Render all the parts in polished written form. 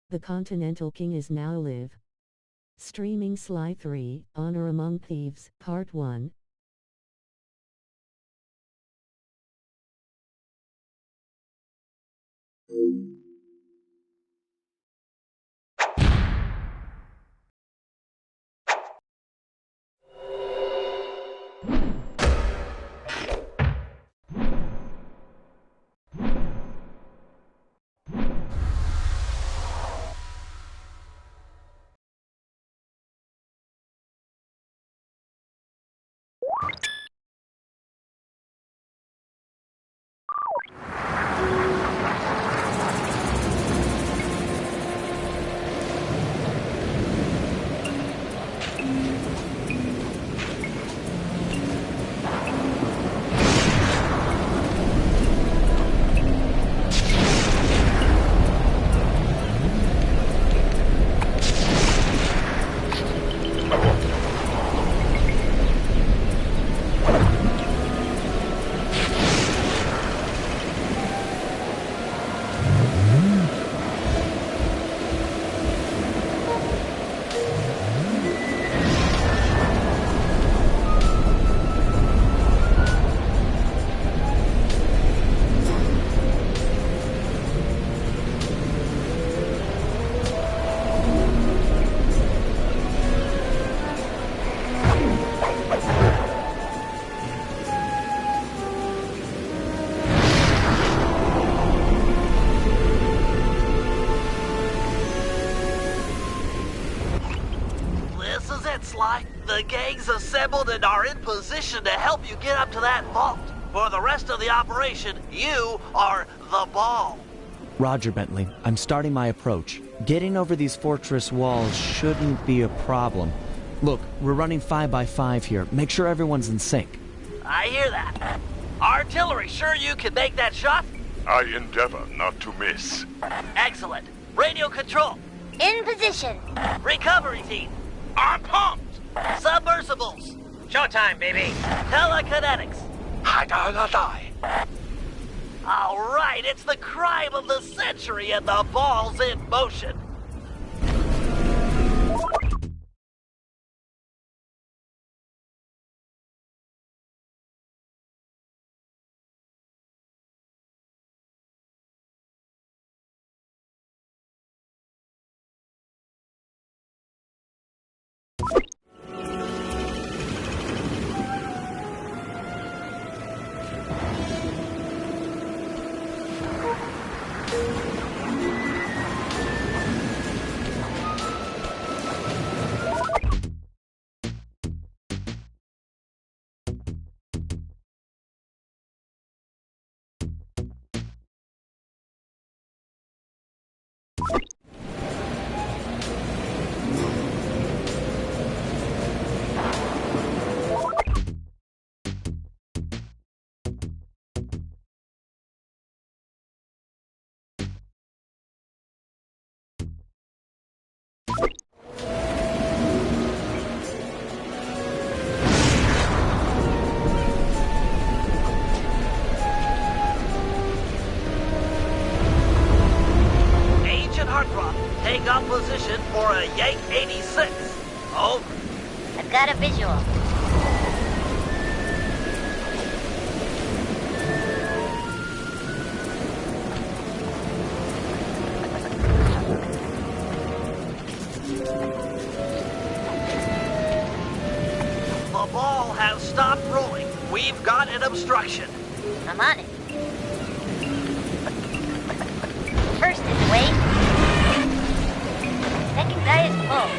The Continental King is now live. Streaming Sly 3, Honor Among Thieves, Part 1. Sly. The gang's assembled and are in position to help you get up to that vault. For the rest of the operation, you are the ball. Roger, Bentley. I'm starting my approach. Getting over these fortress walls shouldn't be a problem. Look, we're running 5x5 here. Make sure everyone's in sync. I hear that. Artillery, sure you can make that shot? I endeavor not to miss. Excellent. Radio control. In position. Recovery team. I'm pumped. Submersibles. Showtime, baby. Telekinetics. Die. All right, it's the crime of the century and the ball's in motion. Take up position for a Yank 86. Over. I've got a visual. The ball has stopped rolling. We've got an obstruction. I'm on it. First is wait. Second guy is full.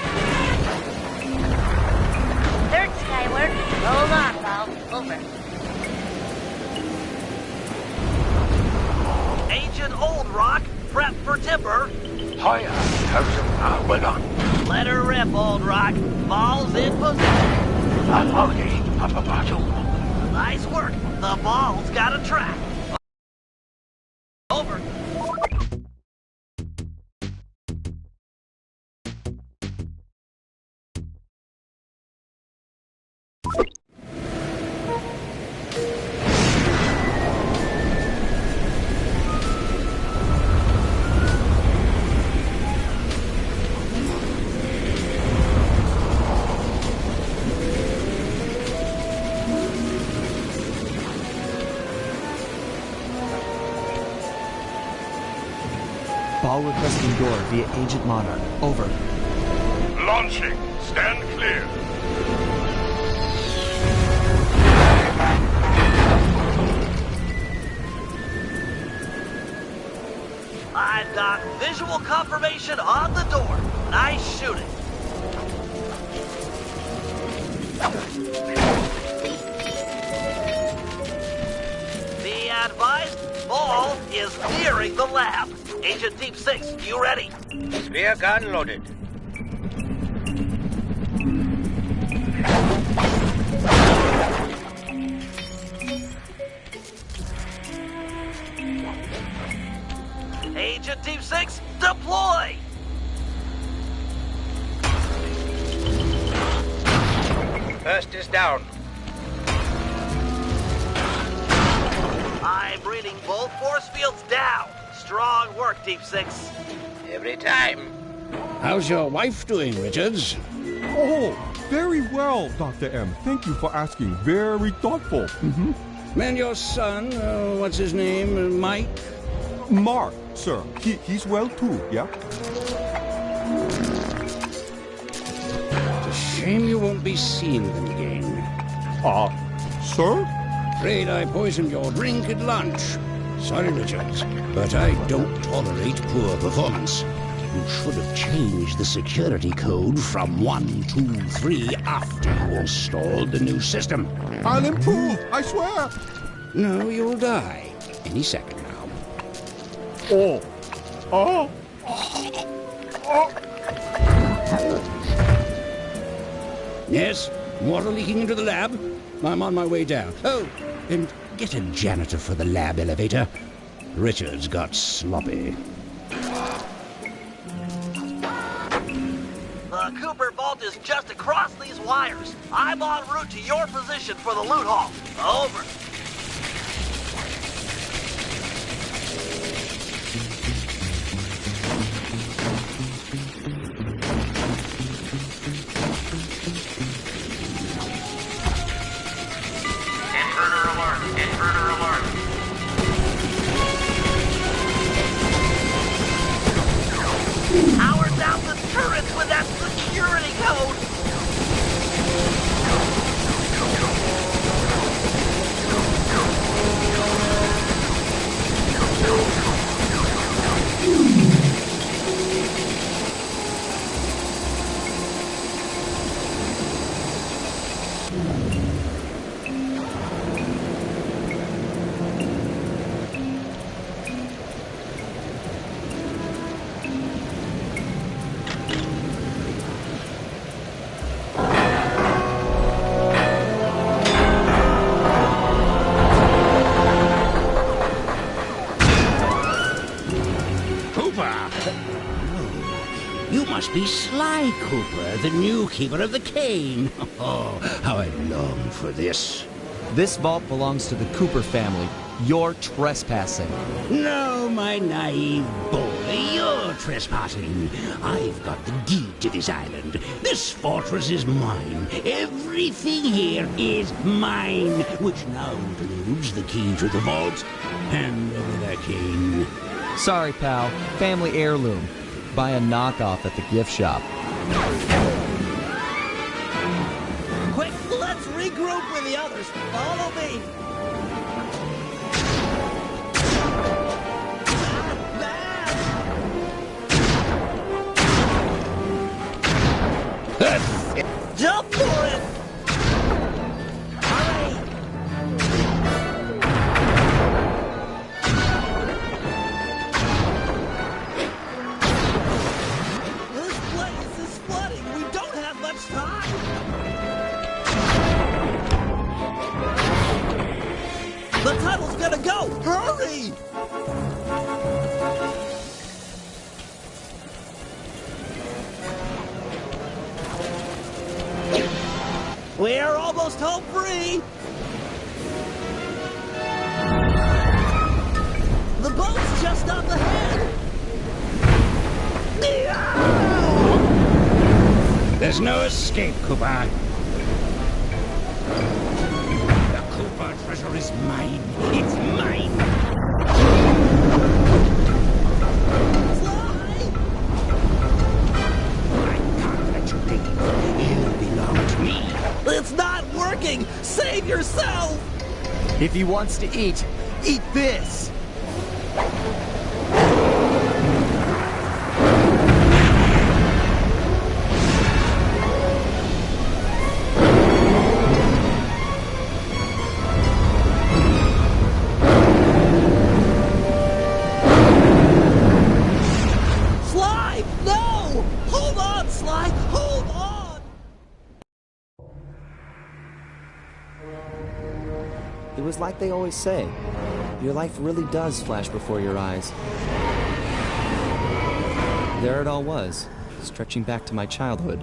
Third skyward. Roll on, valve. Over. Agent Old Rock, prep for timber. Hiya. How's it? Well done. Let her rip, Old Rock. Ball's in position. Okay. Nice work. The ball's got a track. Over. Ball requesting door via Agent Monarch. Over. Launching. Stand clear. I've got visual confirmation on the door. Nice shooting. Be advised, Ball is nearing the lab. Agent Deep 6, you ready? Spear gun loaded. Agent Deep 6, deploy! First is down. I'm reading both force fields down. Strong work, Deep 6. Every time. How's your wife doing, Richards? Oh, very well, Dr. M. Thank you for asking. Very thoughtful. And your son, what's his name, Mike? Mark, sir. He's well too, yeah? It's a shame you won't be seeing them again. Sir? Afraid I poisoned your drink at lunch. Sorry, Richards, but I don't tolerate poor performance. You should have changed the security code from 123 after you installed the new system. I'll improve, I swear. No, you'll die any second now. Oh. Yes, water leaking into the lab. I'm on my way down. Oh, and get a janitor for the lab elevator. Richards got sloppy. The Cooper vault is just across these wires. I'm en route to your position for the loot haul. Over. Intruder alert. Intruder alert. Power down the turrets with that security code. You must be Sly Cooper, the new keeper of the cane. Oh, how I long for this. This vault belongs to the Cooper family. You're trespassing. No, my naive boy, you're trespassing. I've got the deed to this island. This fortress is mine. Everything here is mine, which now includes the key to the vault. Hand over that cane. Sorry, pal. Family heirloom. Buy a knockoff at the gift shop. Quick, let's regroup with the others. Follow me. Jump for it! Hurry! This place is flooding. We don't have much time. The tunnel's gonna go. Hurry! We're almost home free! The boat's just up ahead! There's no escape, Cooper. The Cooper treasure is mine. It's mine. Sly! asking! Save yourself! If he wants to eat this! Sly! No! Hold on, Sly! Hold on! It was like they always say, your life really does flash before your eyes. There it all was, stretching back to my childhood.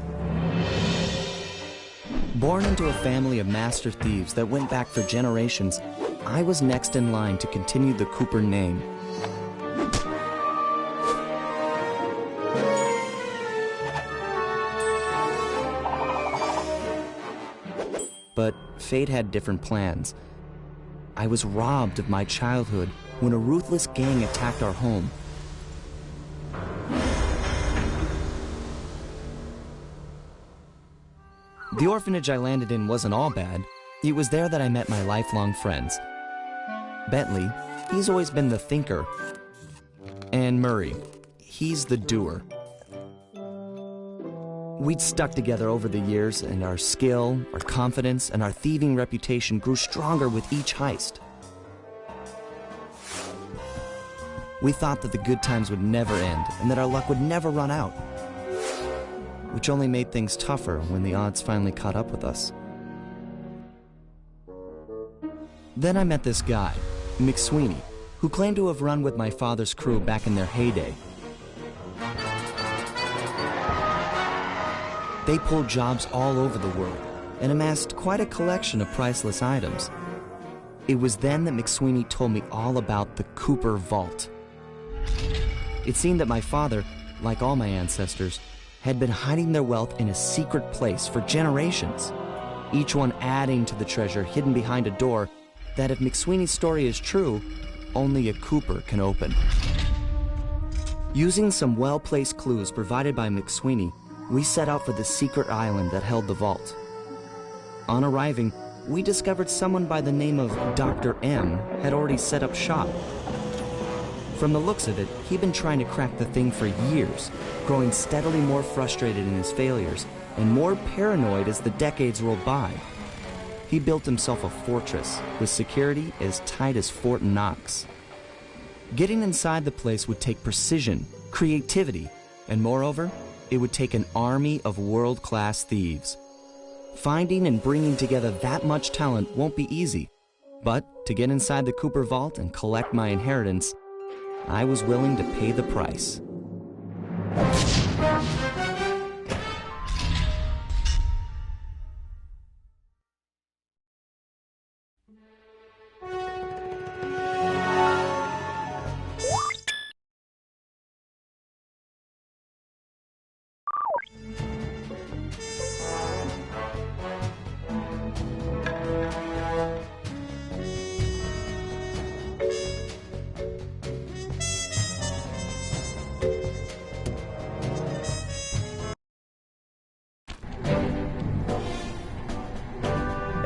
Born into a family of master thieves that went back for generations, I was next in line to continue the Cooper name. But fate had different plans. I was robbed of my childhood when a ruthless gang attacked our home. The orphanage I landed in wasn't all bad. It was there that I met my lifelong friends. Bentley, he's always been the thinker. And Murray, he's the doer. We'd stuck together over the years, and our skill, our confidence, and our thieving reputation grew stronger with each heist. We thought that the good times would never end, and that our luck would never run out, which only made things tougher when the odds finally caught up with us. Then I met this guy, McSweeney, who claimed to have run with my father's crew back in their heyday. They pulled jobs all over the world and amassed quite a collection of priceless items. It was then that McSweeney told me all about the Cooper Vault. It seemed that my father, like all my ancestors, had been hiding their wealth in a secret place for generations, each one adding to the treasure hidden behind a door that, if McSweeney's story is true, only a Cooper can open. Using some well-placed clues provided by McSweeney, we set out for the secret island that held the vault. On arriving, we discovered someone by the name of Dr. M had already set up shop. From the looks of it, he'd been trying to crack the thing for years, growing steadily more frustrated in his failures and more paranoid as the decades rolled by. He built himself a fortress with security as tight as Fort Knox. Getting inside the place would take precision, creativity, and moreover, it would take an army of world-class thieves. Finding and bringing together that much talent won't be easy, but to get inside the Cooper Vault and collect my inheritance, I was willing to pay the price.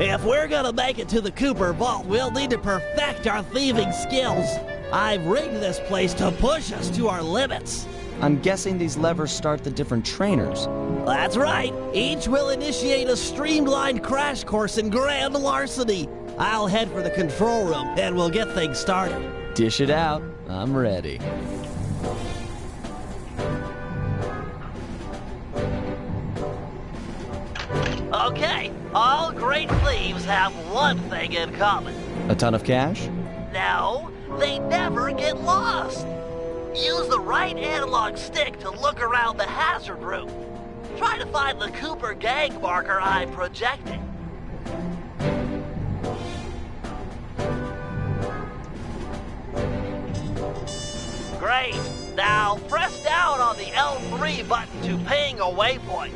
If we're gonna make it to the Cooper Vault, we'll need to perfect our thieving skills. I've rigged this place to push us to our limits. I'm guessing these levers start the different trainers. That's right. Each will initiate a streamlined crash course in grand larceny. I'll head for the control room, and we'll get things started. Dish it out. I'm ready. Okay, all great thieves have one thing in common. A ton of cash? No, they never get lost. Use the right analog stick to look around the hazard room. Try to find the Cooper gang marker I'm projecting. Great. Now press down on the L3 button to ping a waypoint.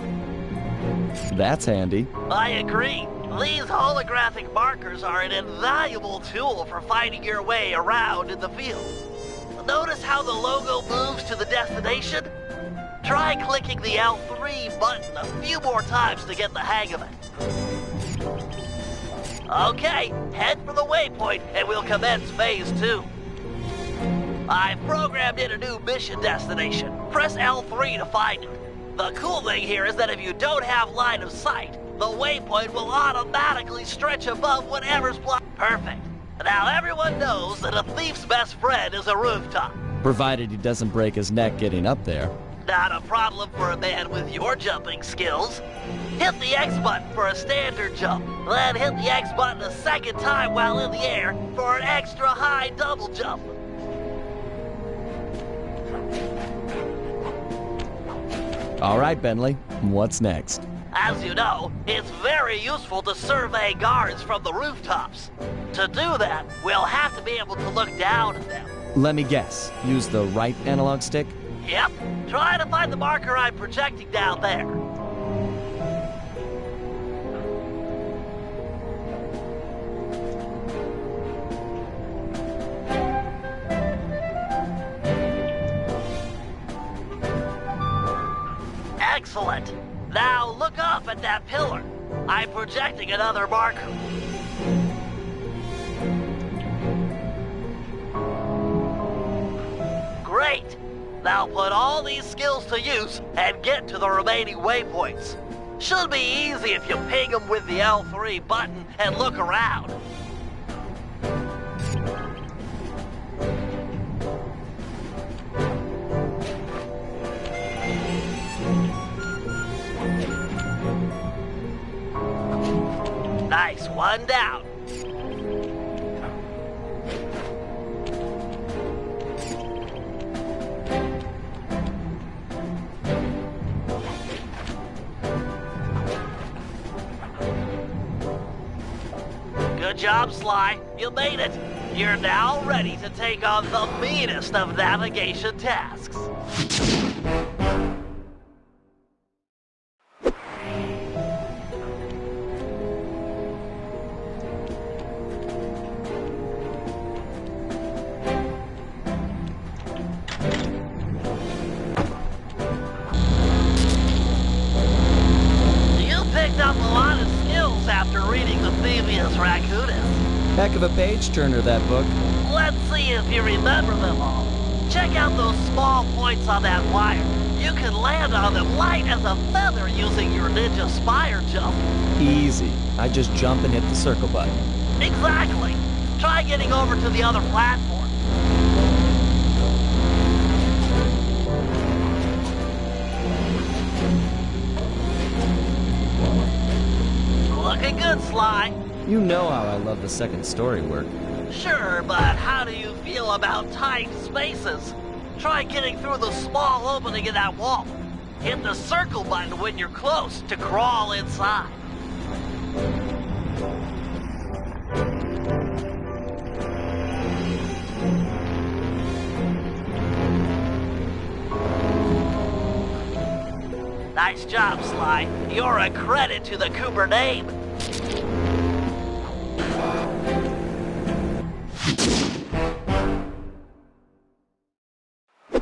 That's handy. I agree. These holographic markers are an invaluable tool for finding your way around in the field. Notice how the logo moves to the destination? Try clicking the L3 button a few more times to get the hang of it. Okay, head for the waypoint and we'll commence phase 2. I've programmed in a new mission destination. Press L3 to find it. The cool thing here is that if you don't have line of sight, the waypoint will automatically stretch above whatever's blocked. Perfect. Now everyone knows that a thief's best friend is a rooftop. Provided he doesn't break his neck getting up there. Not a problem for a man with your jumping skills. Hit the X button for a standard jump, then hit the X button a second time while in the air for an extra high double jump. All right, Bentley, what's next? As you know, it's very useful to survey guards from the rooftops. To do that, we'll have to be able to look down at them. Let me guess, use the right analog stick? Yep, try to find the marker I'm projecting down there. Excellent. Now look up at that pillar. I'm projecting another marker. Great. Now put all these skills to use and get to the remaining waypoints. Should be easy if you ping them with the L3 button and look around. Nice, one down. Good job, Sly. You made it. You're now ready to take on the meanest of navigation tasks. Heck of a page-turner, that book. Let's see if you remember them all. Check out those small points on that wire. You can land on them light as a feather using your ninja spire jump. Easy. I just jump and hit the circle button. Exactly. Try getting over to the other platform. Looking good, Sly. You know how I love the second story work. Sure, but how do you feel about tight spaces? Try getting through the small opening in that wall. Hit the circle button when you're close to crawl inside. Nice job, Sly. You're a credit to the Cooper name.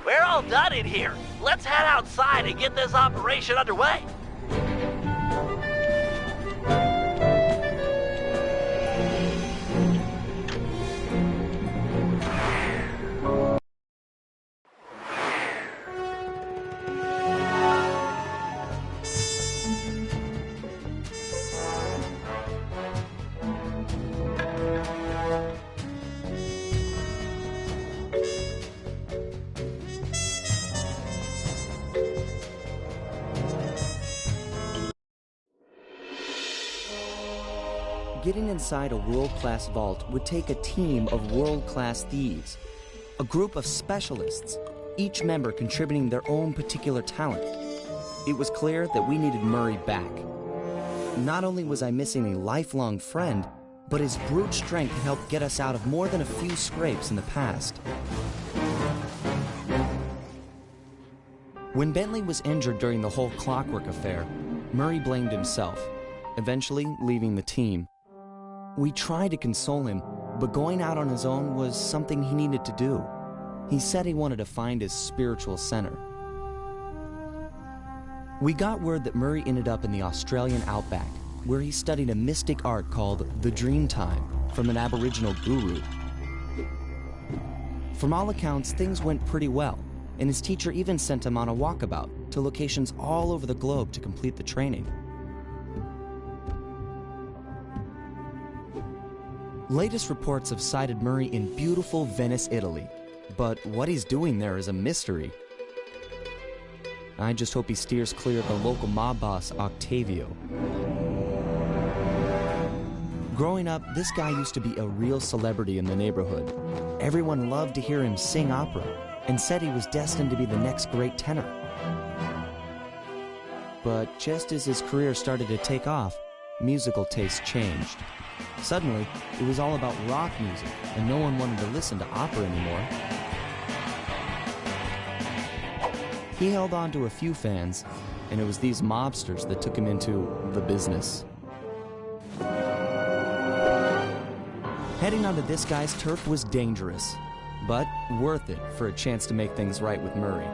We're all done in here. Let's head outside and get this operation underway. Getting inside a world-class vault would take a team of world-class thieves, a group of specialists, each member contributing their own particular talent. It was clear that we needed Murray back. Not only was I missing a lifelong friend, but his brute strength helped get us out of more than a few scrapes in the past. When Bentley was injured during the whole Clockwork affair, Murray blamed himself, eventually leaving the team. We tried to console him, but going out on his own was something he needed to do. He said he wanted to find his spiritual center. We got word that Murray ended up in the Australian outback, where he studied a mystic art called the Dreamtime from an Aboriginal guru. From all accounts, things went pretty well, and his teacher even sent him on a walkabout to locations all over the globe to complete the training. Latest reports have cited Murray in beautiful Venice, Italy, but what he's doing there is a mystery. I just hope he steers clear of the local mob boss, Octavio. Growing up, this guy used to be a real celebrity in the neighborhood. Everyone loved to hear him sing opera and said he was destined to be the next great tenor. But just as his career started to take off, musical tastes changed. Suddenly, it was all about rock music, and no one wanted to listen to opera anymore. He held on to a few fans, and it was these mobsters that took him into the business. Heading onto this guy's turf was dangerous, but worth it for a chance to make things right with Murray.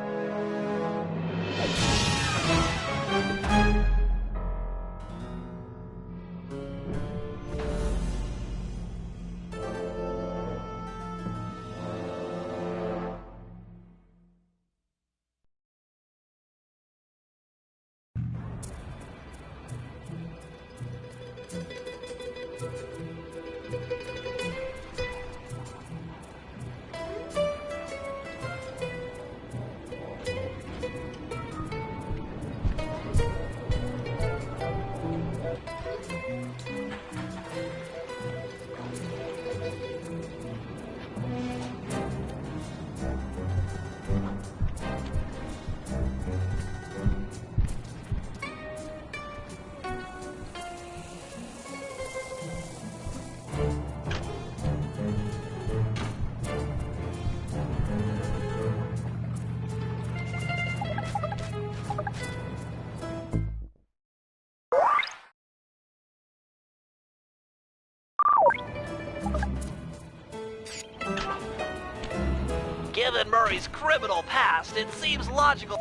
Given Murray's criminal past, it seems logical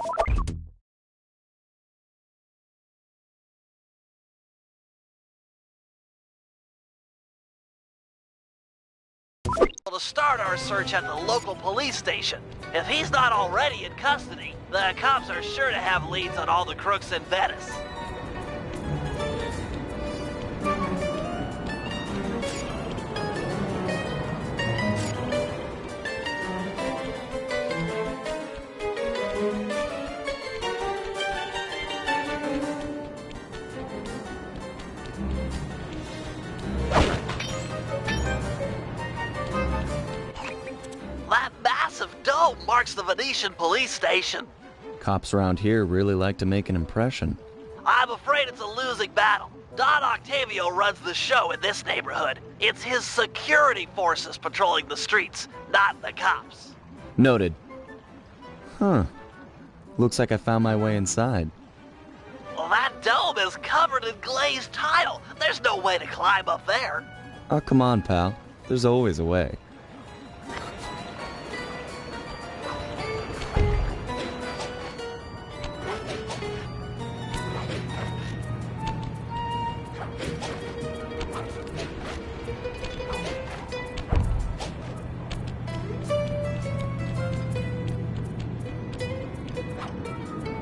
to start our search at the local police station. If he's not already in custody, the cops are sure to have leads on all the crooks in Venice. That massive dome marks the Venetian police station. Cops around here really like to make an impression. I'm afraid it's a losing battle. Don Octavio runs the show in this neighborhood. It's his security forces patrolling the streets, not the cops. Noted. Huh. Looks like I found my way inside. Well, that dome is covered in glazed tile. There's no way to climb up there. Oh, come on, pal. There's always a way.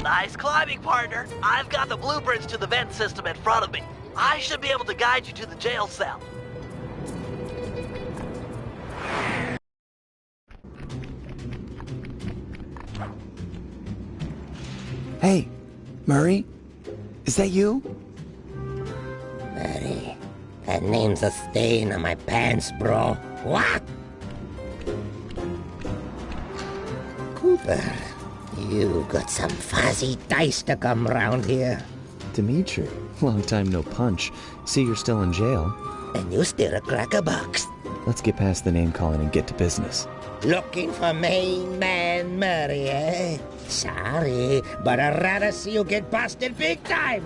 Nice climbing, partner. I've got the blueprints to the vent system in front of me. I should be able to guide you to the jail cell. Hey, Murray? Is that you? Murray, that name's a stain on my pants, bro. What? Cooper, you got some fuzzy dice to come round here. Dimitri, long time no punch. See, you're still in jail. And you still a cracker box. Let's get past the name calling and get to business. Looking for main man Murray, eh? Sorry, but I'd rather see you get busted big time.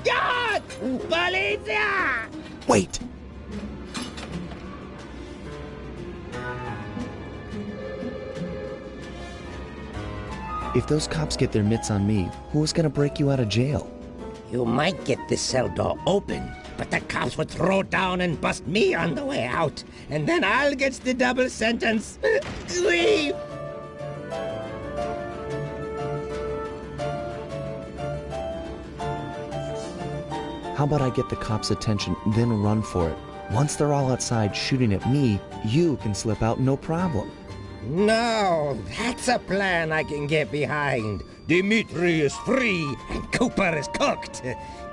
God! Policia! Wait! If those cops get their mitts on me, who's gonna break you out of jail? You might get this cell door open, but the cops would throw down and bust me on the way out. And then I'll get the double sentence. Grief! How about I get the cops' attention, then run for it? Once they're all outside shooting at me, you can slip out no problem. No, that's a plan I can get behind. Dimitri is free and Cooper is cooked.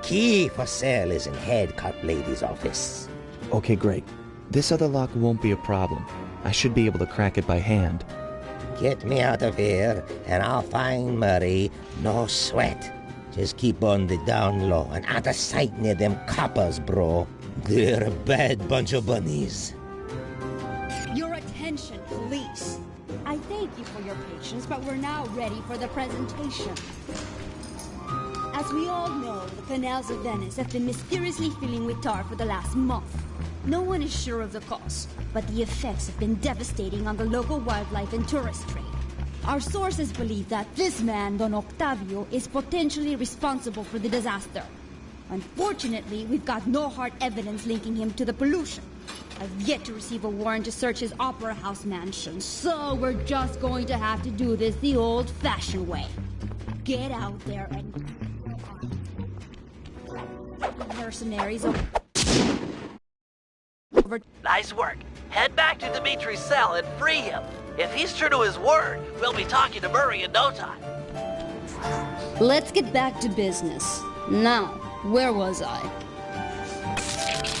Key for cell is in head cop lady's office. Okay, great. This other lock won't be a problem. I should be able to crack it by hand. Get me out of here and I'll find Murray. No sweat. Just keep on the down low and out of sight near them coppers, bro. They're a bad bunch of bunnies. Your attention, police. I thank you for your patience, but we're now ready for the presentation. As we all know, the canals of Venice have been mysteriously filling with tar for the last month. No one is sure of the cause, but the effects have been devastating on the local wildlife and tourist trade. Our sources believe that this man, Don Octavio, is potentially responsible for the disaster. Unfortunately, we've got no hard evidence linking him to the pollution. I've yet to receive a warrant to search his opera house mansion, so we're just going to have to do this the old-fashioned way. Get out there and... mercenaries over... Nice work. Head back to Dimitri's cell and free him. If he's true to his word, we'll be talking to Murray in no time. Let's get back to business. Now, where was I?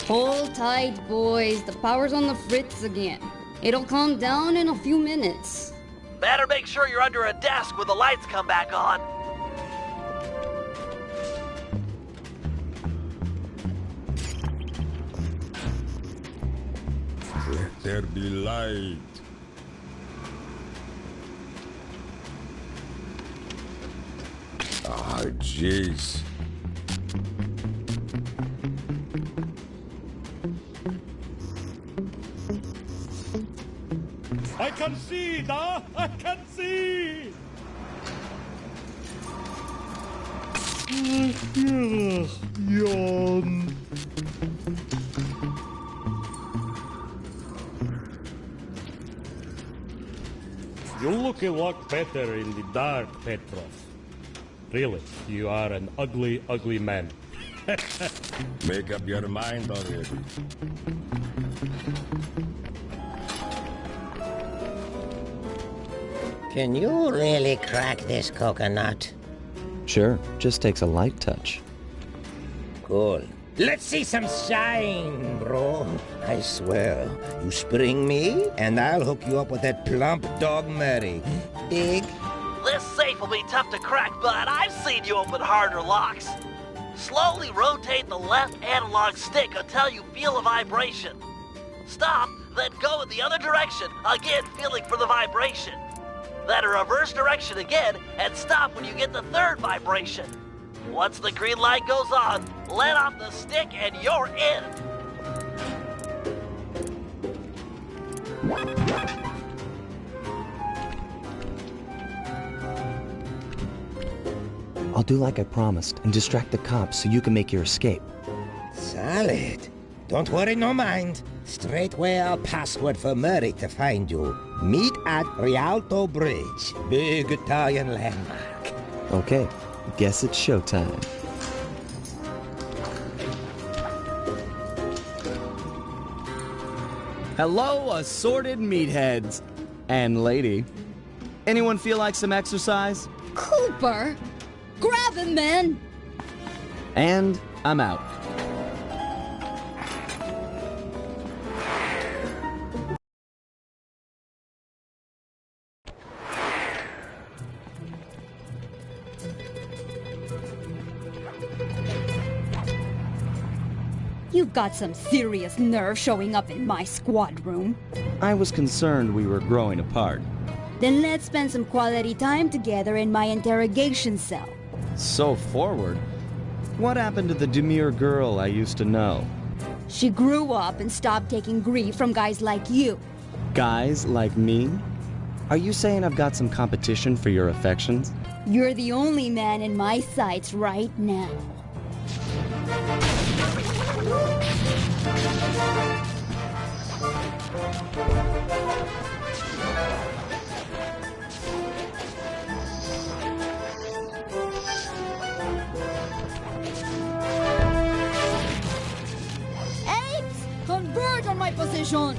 Hold tight, boys. The power's on the fritz again. It'll calm down in a few minutes. Better make sure you're under a desk when the lights come back on. Let there be light. Ah, jeez. I can see, Da! I can see! Yawn. You look a lot better in the dark, Petrov. Really, you are an ugly, ugly man. Make up your mind already. Can you really crack this coconut? Sure, just takes a light touch. Cool. Let's see some shine, bro. I swear, you spring me, and I'll hook you up with that plump dog Murray. Dig? This safe will be tough to crack, but I've seen you open harder locks. Slowly rotate the left analog stick until you feel a vibration. Stop, then go in the other direction, again feeling for the vibration. Then reverse direction again, and stop when you get the third vibration. Once the green light goes on, let off the stick and you're in. I'll do like I promised and distract the cops so you can make your escape. Solid. Don't worry, no mind. Straightway I'll password for Murray to find you. Meet at Rialto Bridge. Big Italian landmark. Okay, guess it's showtime. Hello, assorted meatheads. And lady. Anyone feel like some exercise? Cooper! Grab him, man! And I'm out. You've got some serious nerve showing up in my squad room. I was concerned we were growing apart. Then let's spend some quality time together in my interrogation cell. So forward. What happened to the demure girl I used to know? She grew up and stopped taking grief from guys like you. Guys like me? Are you saying I've got some competition for your affections? You're the only man in my sights right now. Apes! Converge on my position!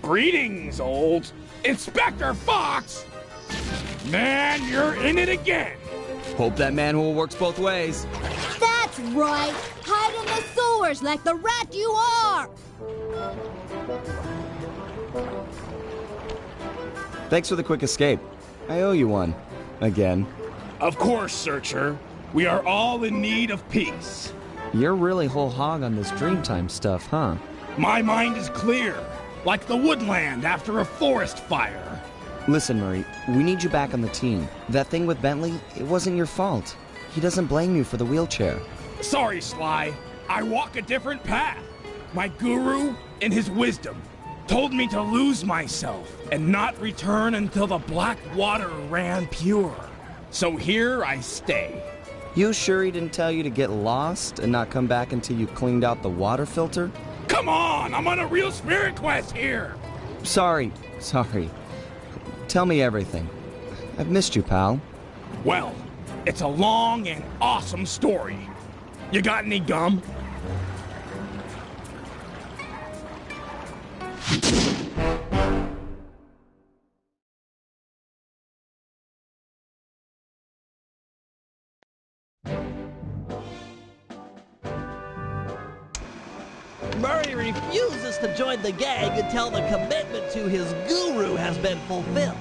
Greetings, old Inspector Fox! Man, you're in it again! Hope that manhole works both ways. That's right! Hide in the sewers like the rat you are! Thanks for the quick escape. I owe you one. Again. Of course, Searcher. We are all in need of peace. You're really whole hog on this Dreamtime stuff, huh? My mind is clear, like the woodland after a forest fire. Listen, Murray, we need you back on the team. That thing with Bentley, it wasn't your fault. He doesn't blame you for the wheelchair. Sorry, Sly. I walk a different path. My guru, in his wisdom, told me to lose myself and not return until the black water ran pure. So here I stay. You sure he didn't tell you to get lost and not come back until you cleaned out the water filter? Come on, I'm on a real spirit quest here. Sorry. Tell me everything. I've missed you, pal. Well, it's a long and awesome story. You got any gum? Murray refuses to join the gang until the commitment to his guru has been fulfilled.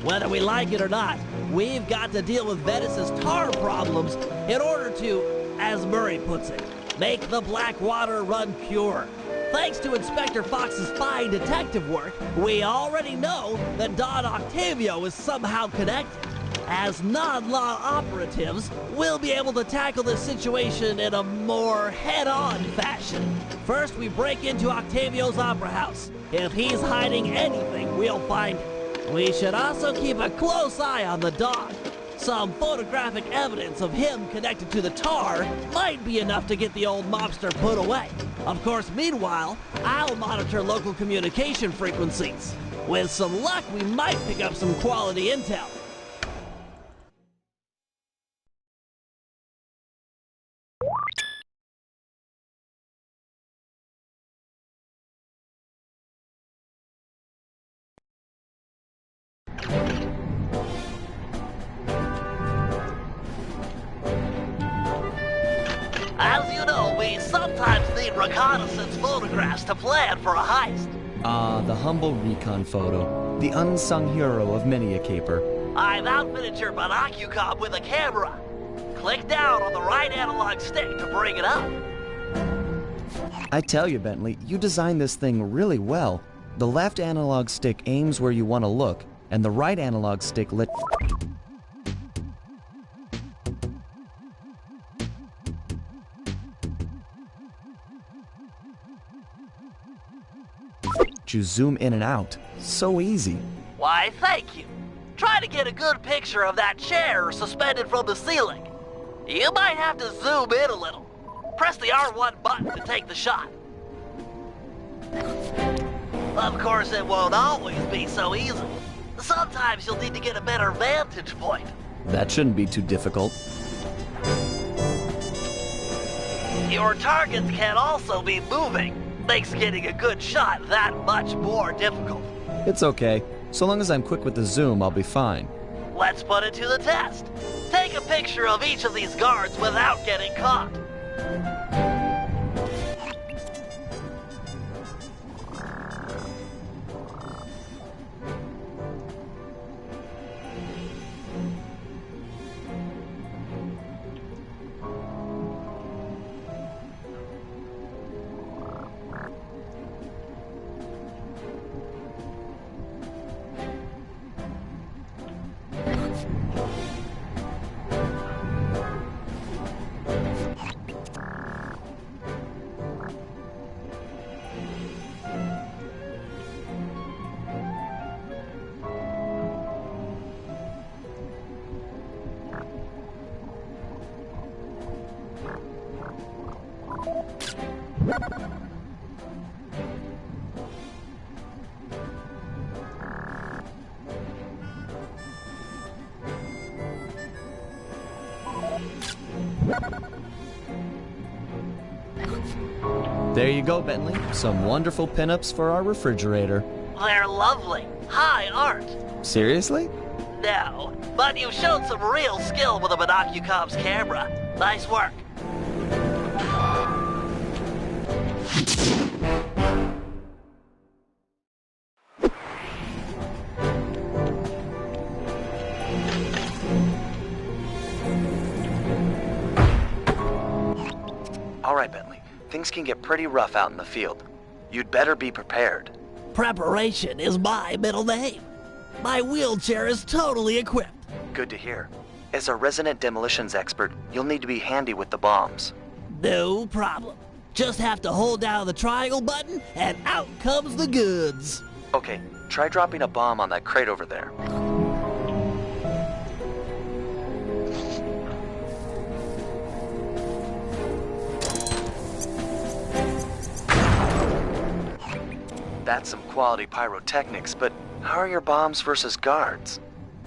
Whether we like it or not, we've got to deal with Venice's tar problems in order to, as Murray puts it, make the black water run pure. Thanks to Inspector Fox's fine detective work, we already know that Don Octavio is somehow connected. As non-law operatives, we'll be able to tackle this situation in a more head-on fashion. First, we break into Octavio's opera house. If he's hiding anything, we'll find it. We should also keep a close eye on the dog. Some photographic evidence of him connected to the tar might be enough to get the old mobster put away. Of course, meanwhile, I'll monitor local communication frequencies. With some luck, we might pick up some quality intel. As you know, we sometimes need reconnaissance photographs to plan for a heist. The humble recon photo. The unsung hero of many a caper. I've outfitted your binocucom with a camera. Click down on the right analog stick to bring it up. I tell you, Bentley, you designed this thing really well. The left analog stick aims where you want to look, and the right analog stick lets you zoom in and out. So easy. Why, thank you. Try to get a good picture of that chair suspended from the ceiling. You might have to zoom in a little. Press the R1 button to take the shot. Of course, it won't always be so easy. Sometimes you'll need to get a better vantage point. That shouldn't be too difficult. Your targets can also be moving. Makes getting a good shot that much more difficult. It's okay. So long as I'm quick with the zoom, I'll be fine. Let's put it to the test. Take a picture of each of these guards without getting caught. There you go, Bentley. Some wonderful pinups for our refrigerator. They're lovely. High art. Seriously? No, but you've shown some real skill with a Monocucom's camera. Nice work. All right, Bentley. Things can get pretty rough out in the field. You'd better be prepared. Preparation is my middle name. My wheelchair is totally equipped. Good to hear. As a resident demolitions expert, you'll need to be handy with the bombs. No problem. Just have to hold down the triangle button, and out comes the goods. Okay, try dropping a bomb on that crate over there. That's some quality pyrotechnics, but how are your bombs versus guards?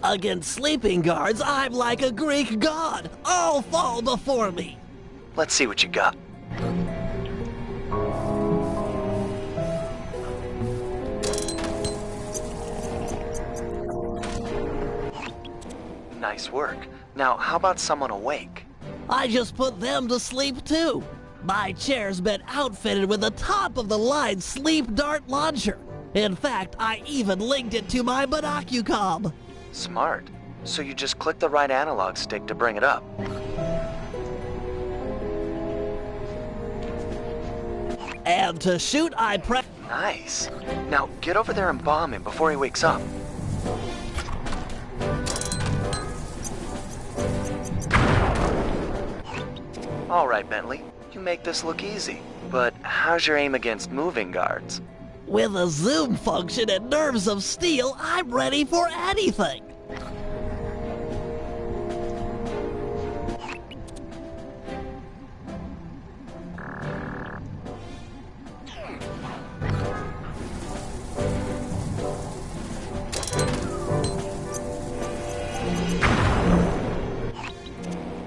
Against sleeping guards, I'm like a Greek god. All fall before me. Let's see what you got. Nice work. Now, how about someone awake? I just put them to sleep too. My chair's been outfitted with a top-of-the-line sleep dart launcher. In fact, I even linked it to my Monocucom. Smart. So you just click the right analog stick to bring it up. And to shoot, I press... Nice. Now, get over there and bomb him before he wakes up. All right, Bentley. You make this look easy. But how's your aim against moving guards? With a zoom function and nerves of steel, I'm ready for anything.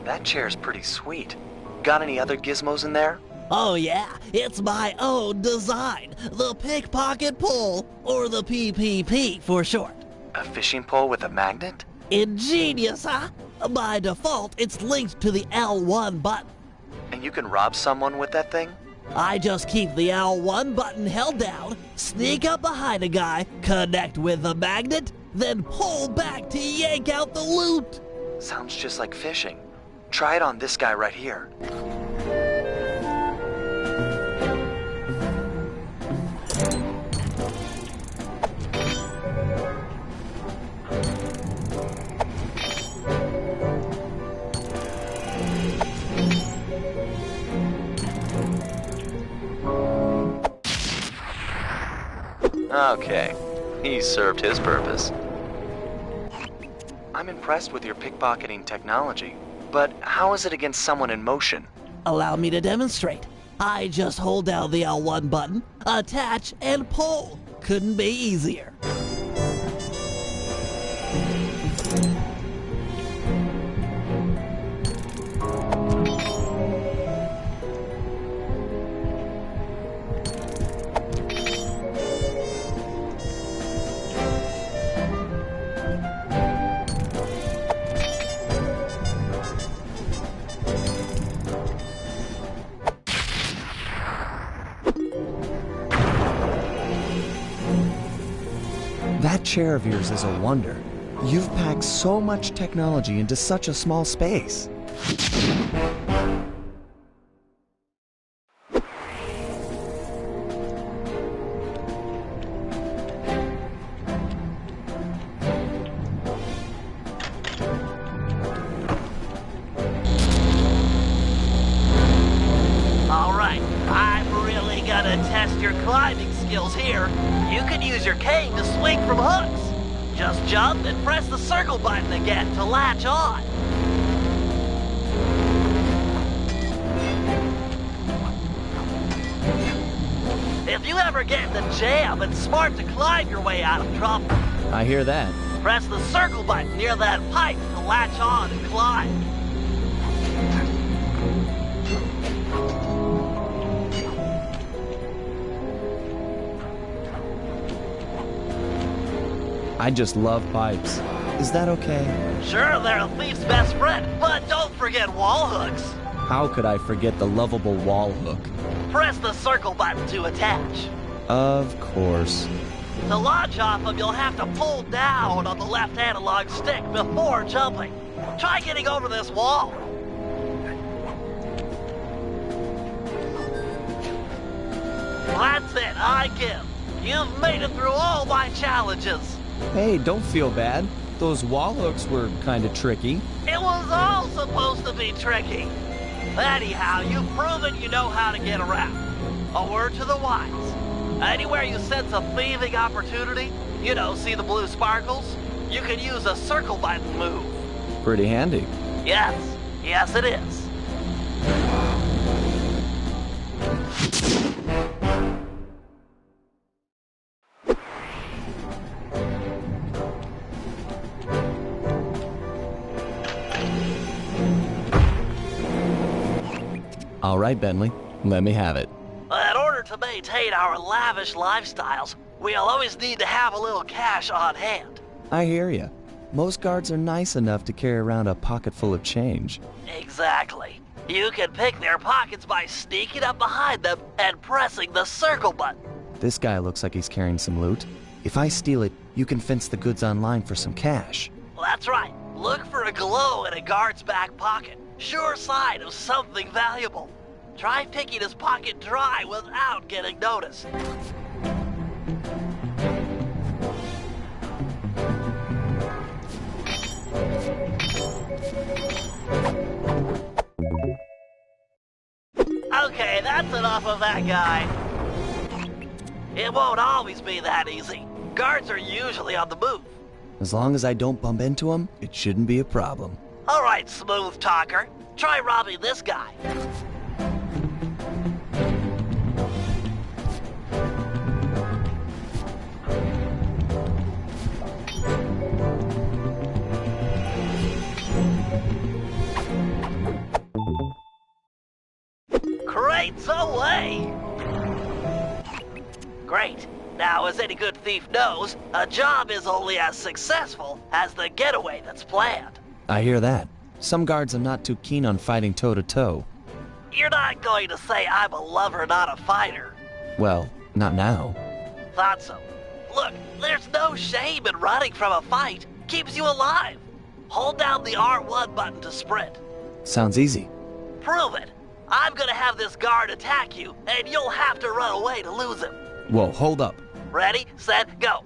That chair's pretty sweet. Got any other gizmos in there? Oh yeah, it's my own design. The pickpocket pole, or the PPP for short. A fishing pole with a magnet? Ingenious, huh? By default, it's linked to the L1 button. And you can rob someone with that thing? I just keep the L1 button held down, sneak up behind a guy, connect with the magnet, then pull back to yank out the loot. Sounds just like fishing. Try it on this guy right here. Okay, he served his purpose. I'm impressed with your pickpocketing technology, but how is it against someone in motion? Allow me to demonstrate. I just hold down the L1 button, attach, and pull. Couldn't be easier. That chair of yours is a wonder. You've packed so much technology into such a small space. Alright, I'm really gonna test your climbing skills here. You can use your cane to swing from hooks. Just jump and press the circle button again to latch on. If you ever get in a jam, it's smart to climb your way out of trouble. I hear that. Press the circle button near that pipe to latch on and climb. I just love pipes. Is that okay? Sure, they're a thief's best friend, but don't forget wall hooks. How could I forget the lovable wall hook? Press the circle button to attach. Of course. To launch off them, you'll have to pull down on the left analog stick before jumping. Try getting over this wall. That's it, I give. You've made it through all my challenges. Hey, don't feel bad. Those wall hooks were kind of tricky. It was all supposed to be tricky. Anyhow, you've proven you know how to get around. A word to the wise. Anywhere you sense a thieving opportunity, see the blue sparkles, you can use a circle button move. Pretty handy. Yes it is. All right, Bentley, let me have it. In order to maintain our lavish lifestyles, we'll always need to have a little cash on hand. I hear ya. Most guards are nice enough to carry around a pocket full of change. Exactly. You can pick their pockets by sneaking up behind them and pressing the circle button. This guy looks like he's carrying some loot. If I steal it, you can fence the goods online for some cash. That's right. Look for a glow in a guard's back pocket. Sure sign of something valuable. Try picking his pocket dry without getting noticed. Okay, that's enough of that guy. It won't always be that easy. Guards are usually on the move. As long as I don't bump into him, it shouldn't be a problem. All right, smooth talker. Try robbing this guy. Crates away! Great. Now, as any good thief knows, a job is only as successful as the getaway that's planned. I hear that. Some guards are not too keen on fighting toe-to-toe. You're not going to say I'm a lover, not a fighter. Well, not now. Thought so. Look, there's no shame in running from a fight. Keeps you alive. Hold down the R1 button to sprint. Sounds easy. Prove it. I'm gonna have this guard attack you, and you'll have to run away to lose him. Whoa, hold up. Ready, set, go.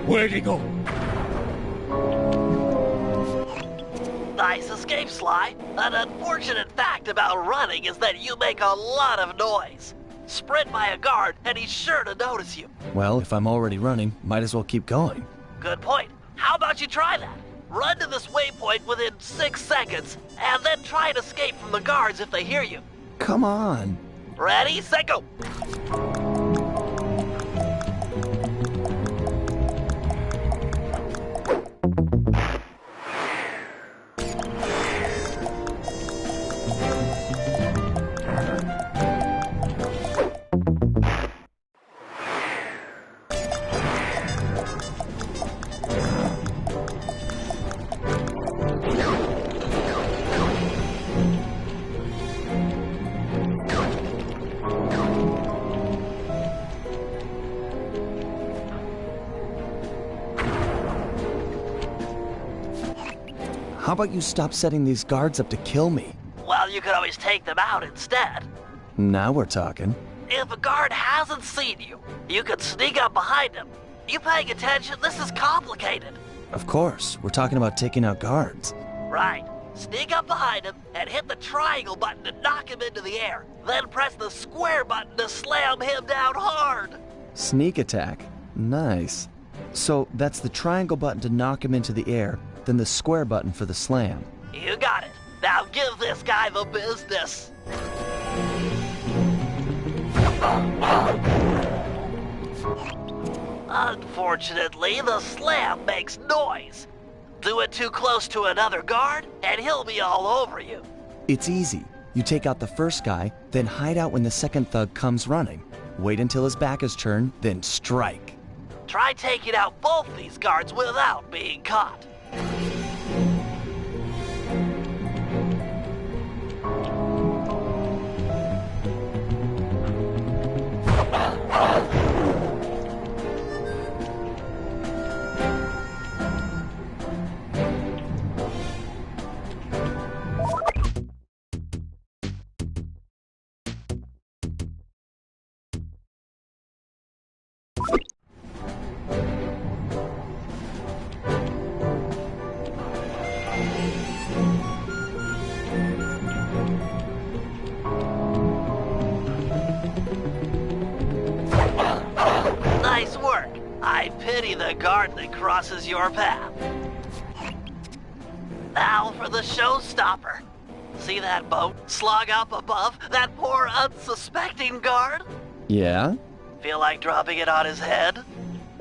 Where'd he go? Nice escape, Sly. An unfortunate fact about running is that you make a lot of noise. Sprint by a guard, and he's sure to notice you. Well, if I'm already running, might as well keep going. Good point. How about you try that? Run to this waypoint within 6 seconds, and then try and escape from the guards if they hear you. Come on. Ready, set, go. How about you stop setting these guards up to kill me? Well, you could always take them out instead. Now we're talking. If a guard hasn't seen you, you could sneak up behind him. You paying attention? This is complicated. Of course, we're talking about taking out guards. Right. Sneak up behind him and hit the triangle button to knock him into the air. Then press the square button to slam him down hard. Sneak attack. Nice. So that's the triangle button to knock him into the air, then the square button for the slam. You got it. Now give this guy the business. Unfortunately, the slam makes noise. Do it too close to another guard, and he'll be all over you. It's easy. You take out the first guy, then hide out when the second thug comes running. Wait until his back is turned, then strike. Try taking out both these guards without being caught. Nice work. I pity the guard that crosses your path. Now for the showstopper. See that boat slung up above that poor unsuspecting guard? Yeah? Feel like dropping it on his head?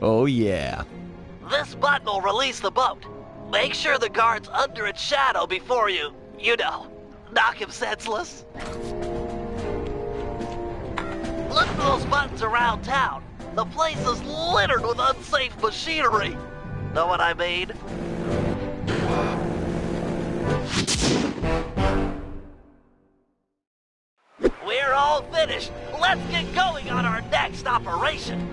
Oh yeah. This button will release the boat. Make sure the guard's under its shadow before you knock him senseless. Look for those buttons around town. The place is littered with unsafe machinery. Know what I mean? We're all finished. Let's get going on our next operation.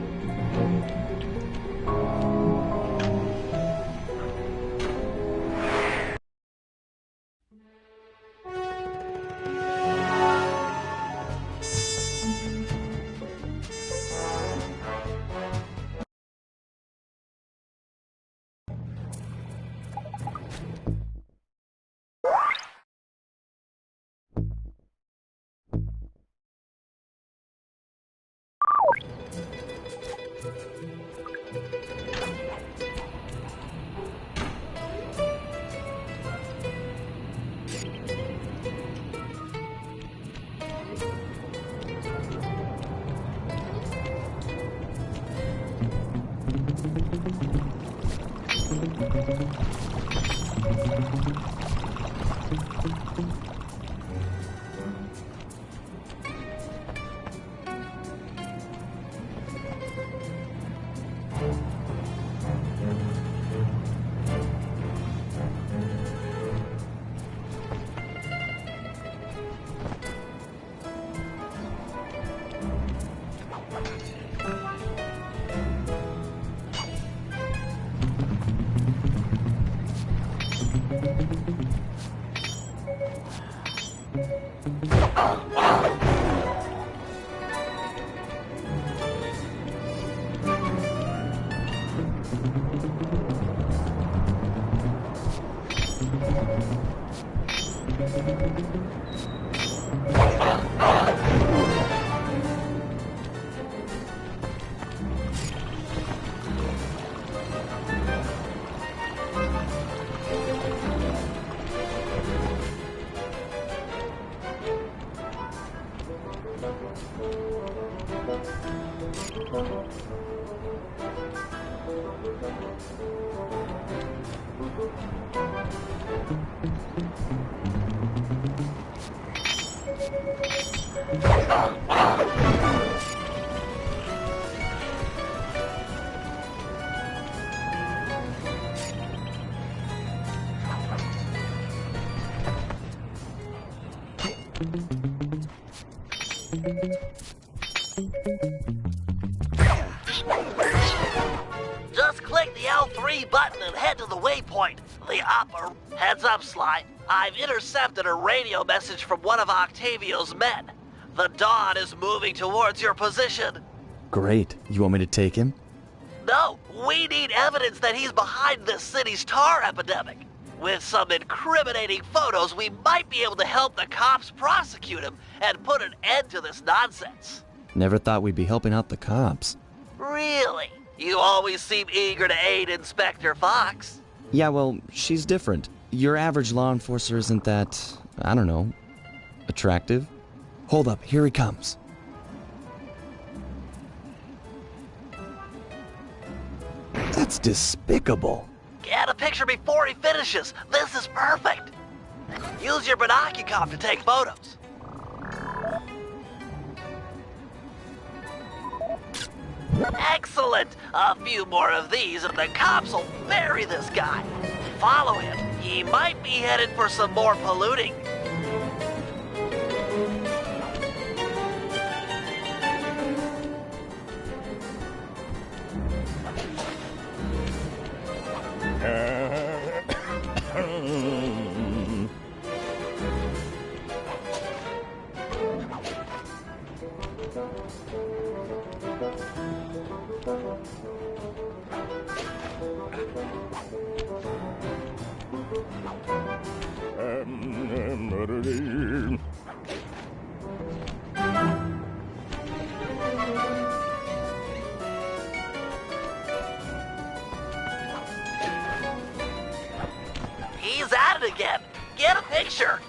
Just click the L3 button and head to the waypoint. The upper. Heads up, Sly. I've intercepted a radio message from one of Octavio's men. The Dawn is moving towards your position. Great. You want me to take him? No, we need evidence that he's behind this city's tar epidemic. With some incriminating photos, we might be able to help the cops prosecute him and put an end to this nonsense. Never thought we'd be helping out the cops. Really? You always seem eager to aid Inspector Fox. Yeah, well, she's different. Your average law enforcer isn't that, I don't know, attractive? Hold up, here he comes. That's despicable. Get a picture before he finishes. This is perfect. Use your binocular to take photos. Excellent! A few more of these and the cops will bury this guy. Follow him. He might be headed for some more polluting. He's at it again. Get a picture.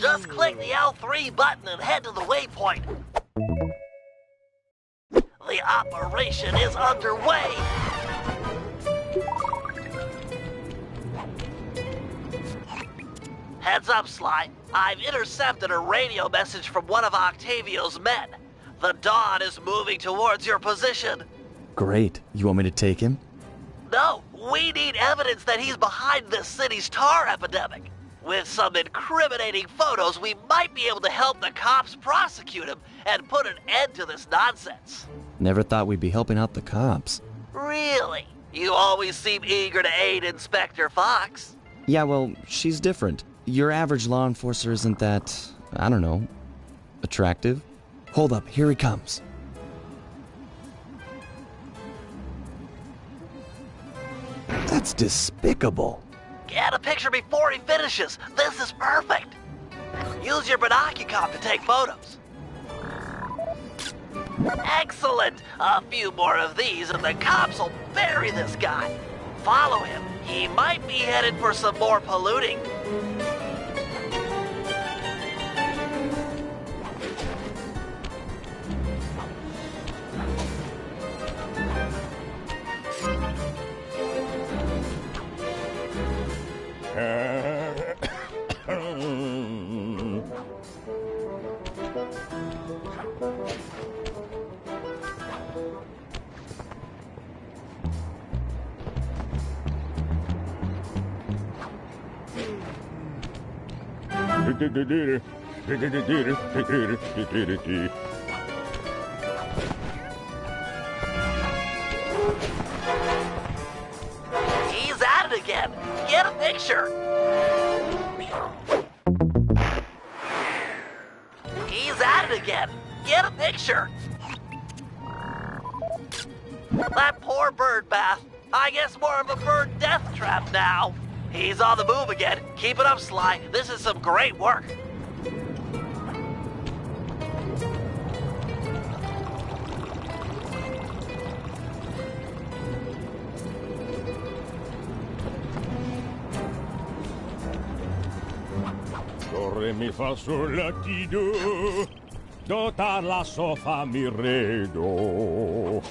Just click the L3 button and head to the waypoint. The operation is underway. Heads up, Sly. I've intercepted a radio message from one of Octavio's men. The Dawn is moving towards your position. Great. You want me to take him? No, we need evidence that he's behind this city's tar epidemic. With some incriminating photos, we might be able to help the cops prosecute him and put an end to this nonsense. Never thought we'd be helping out the cops. Really? You always seem eager to aid Inspector Fox. Yeah, well, she's different. Your average law enforcer isn't that, I don't know, attractive? Hold up, here he comes. That's despicable. Get a picture before he finishes. This is perfect. Use your binocular to take photos. Excellent! A few more of these and the cops will bury this guy. Follow him. He might be headed for some more polluting. He's at it again. Get a picture. He's at it again. Get a picture. That poor bird bath. I guess more of a bird death trap now. He's on the move again. Keep it up, Sly. This is some great work. Do, re, mi, fa, sol, la, ti, do. Do, ta, la, so, fa, mi, re, do.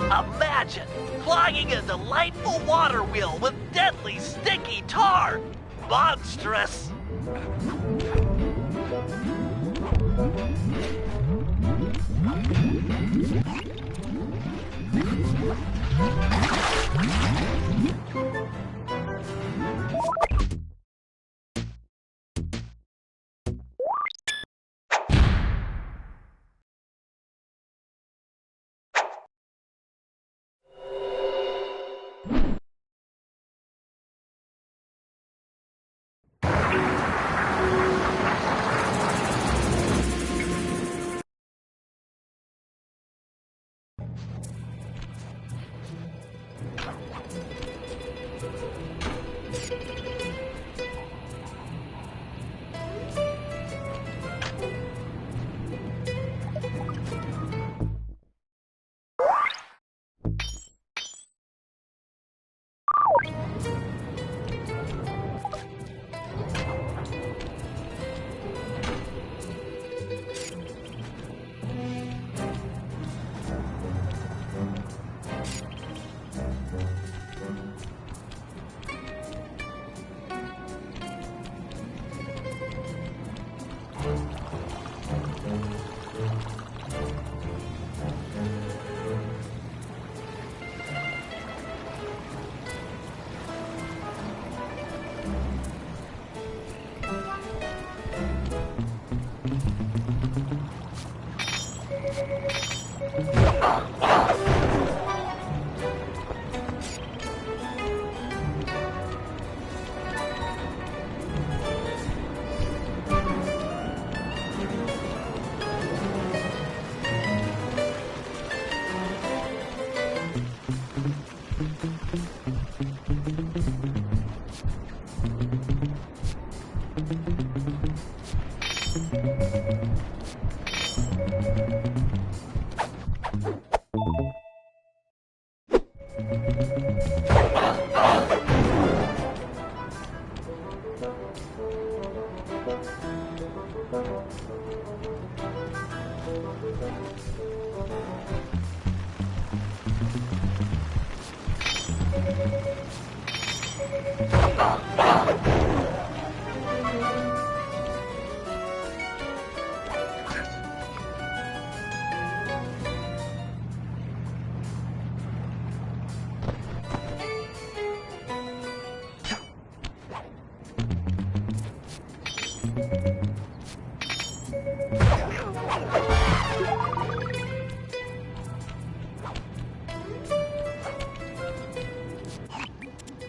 Imagine clogging a delightful water wheel with deadly sticky tar. Monstrous.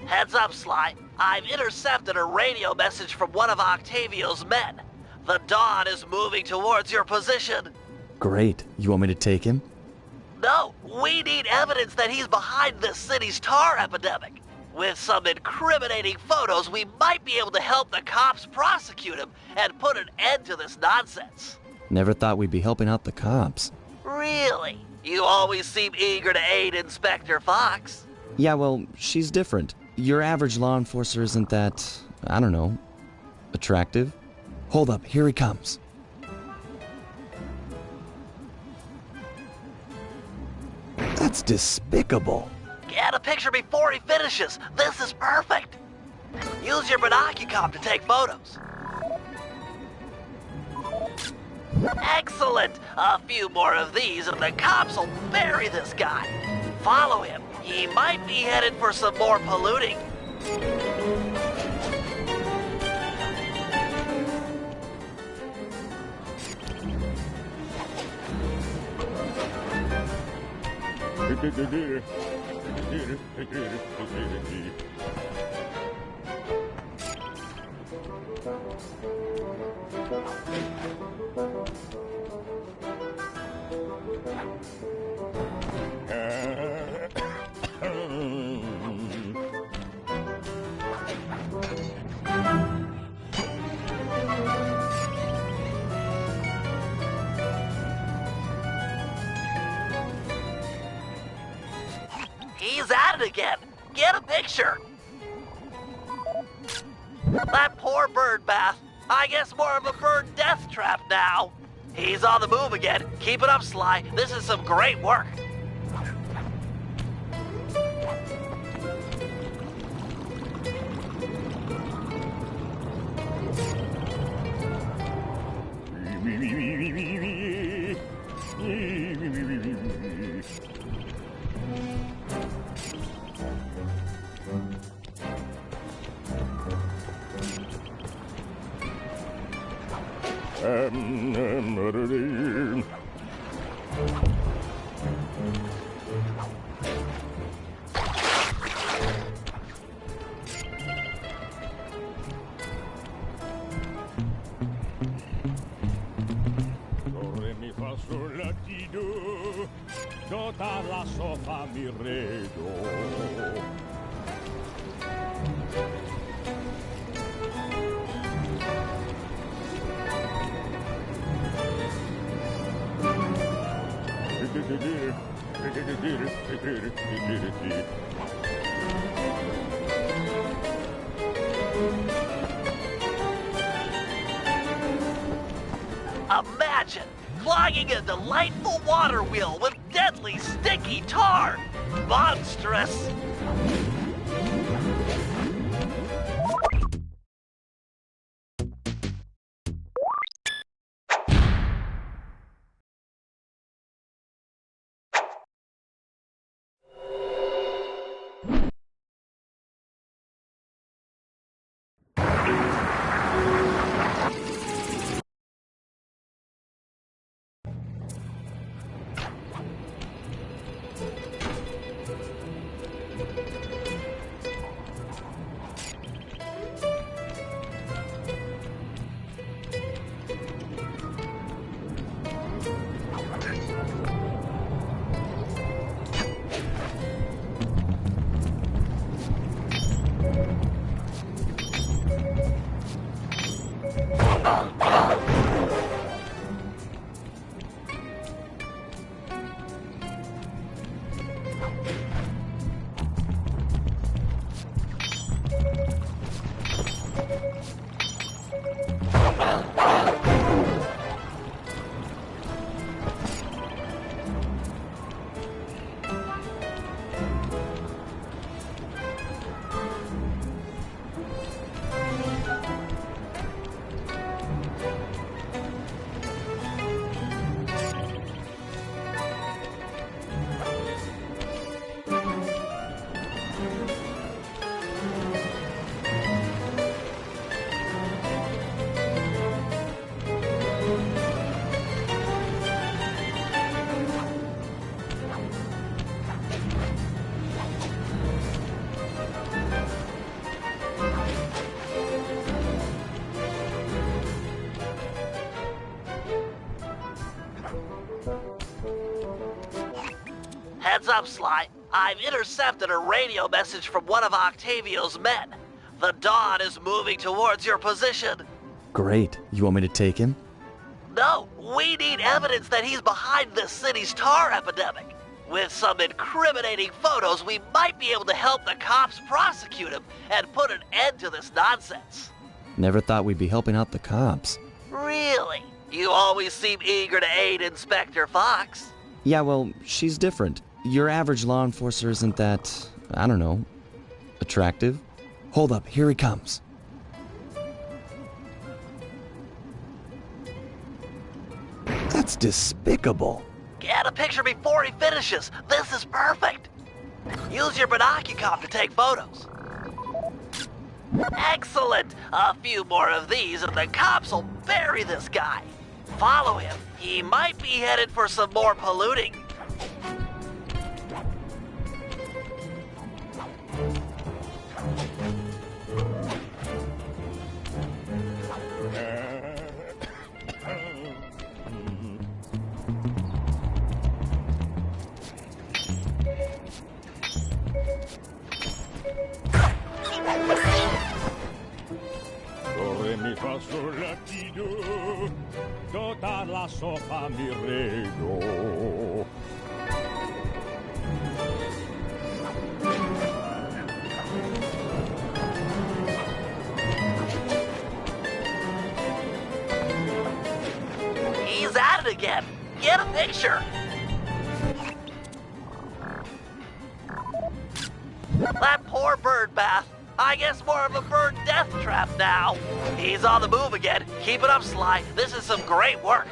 Heads up, Sly. I've intercepted a radio message from one of Octavio's men. The Dawn is moving towards your position. Great. You want me to take him? No, we need evidence that he's behind this city's tar epidemic. With some incriminating photos, we might be able to help the cops prosecute him and put an end to this nonsense. Never thought we'd be helping out the cops. Really? You always seem eager to aid Inspector Fox. Yeah, well, she's different. Your average law enforcer isn't that, I don't know, attractive? Hold up, here he comes. That's despicable. Get a picture before he finishes. This is perfect. Use your binocular to take photos. Excellent! A few more of these and the cops will bury this guy. Follow him. He might be headed for some more polluting. He's at it again. Get a picture. That poor bird bath. I guess more of a bird death trap now. He's on the move again. Keep it up, Sly. This is some great work. Imagine clogging a delightful water wheel with deadly sticky tar. Monstrous. Heads up, Sly. I've intercepted a radio message from one of Octavio's men. The Dawn is moving towards your position. Great. You want me to take him? No, we need evidence that he's behind this city's tar epidemic. With some incriminating photos, we might be able to help the cops prosecute him and put an end to this nonsense. Never thought we'd be helping out the cops. Really? You always seem eager to aid Inspector Fox. Yeah, well, she's different. Your average law enforcer isn't that, I don't know, attractive? Hold up, here he comes. That's despicable. Get a picture before he finishes. This is perfect. Use your binocular to take photos. Excellent. A few more of these and the cops will bury this guy. Follow him. He might be headed for some more polluting. Mi fa sol la ti do, tota la so fa mi re do. He's at it again. Get a picture. That poor bird bath. I guess more of a bird death trap now. He's on the move again. Keep it up, Sly. This is some great work.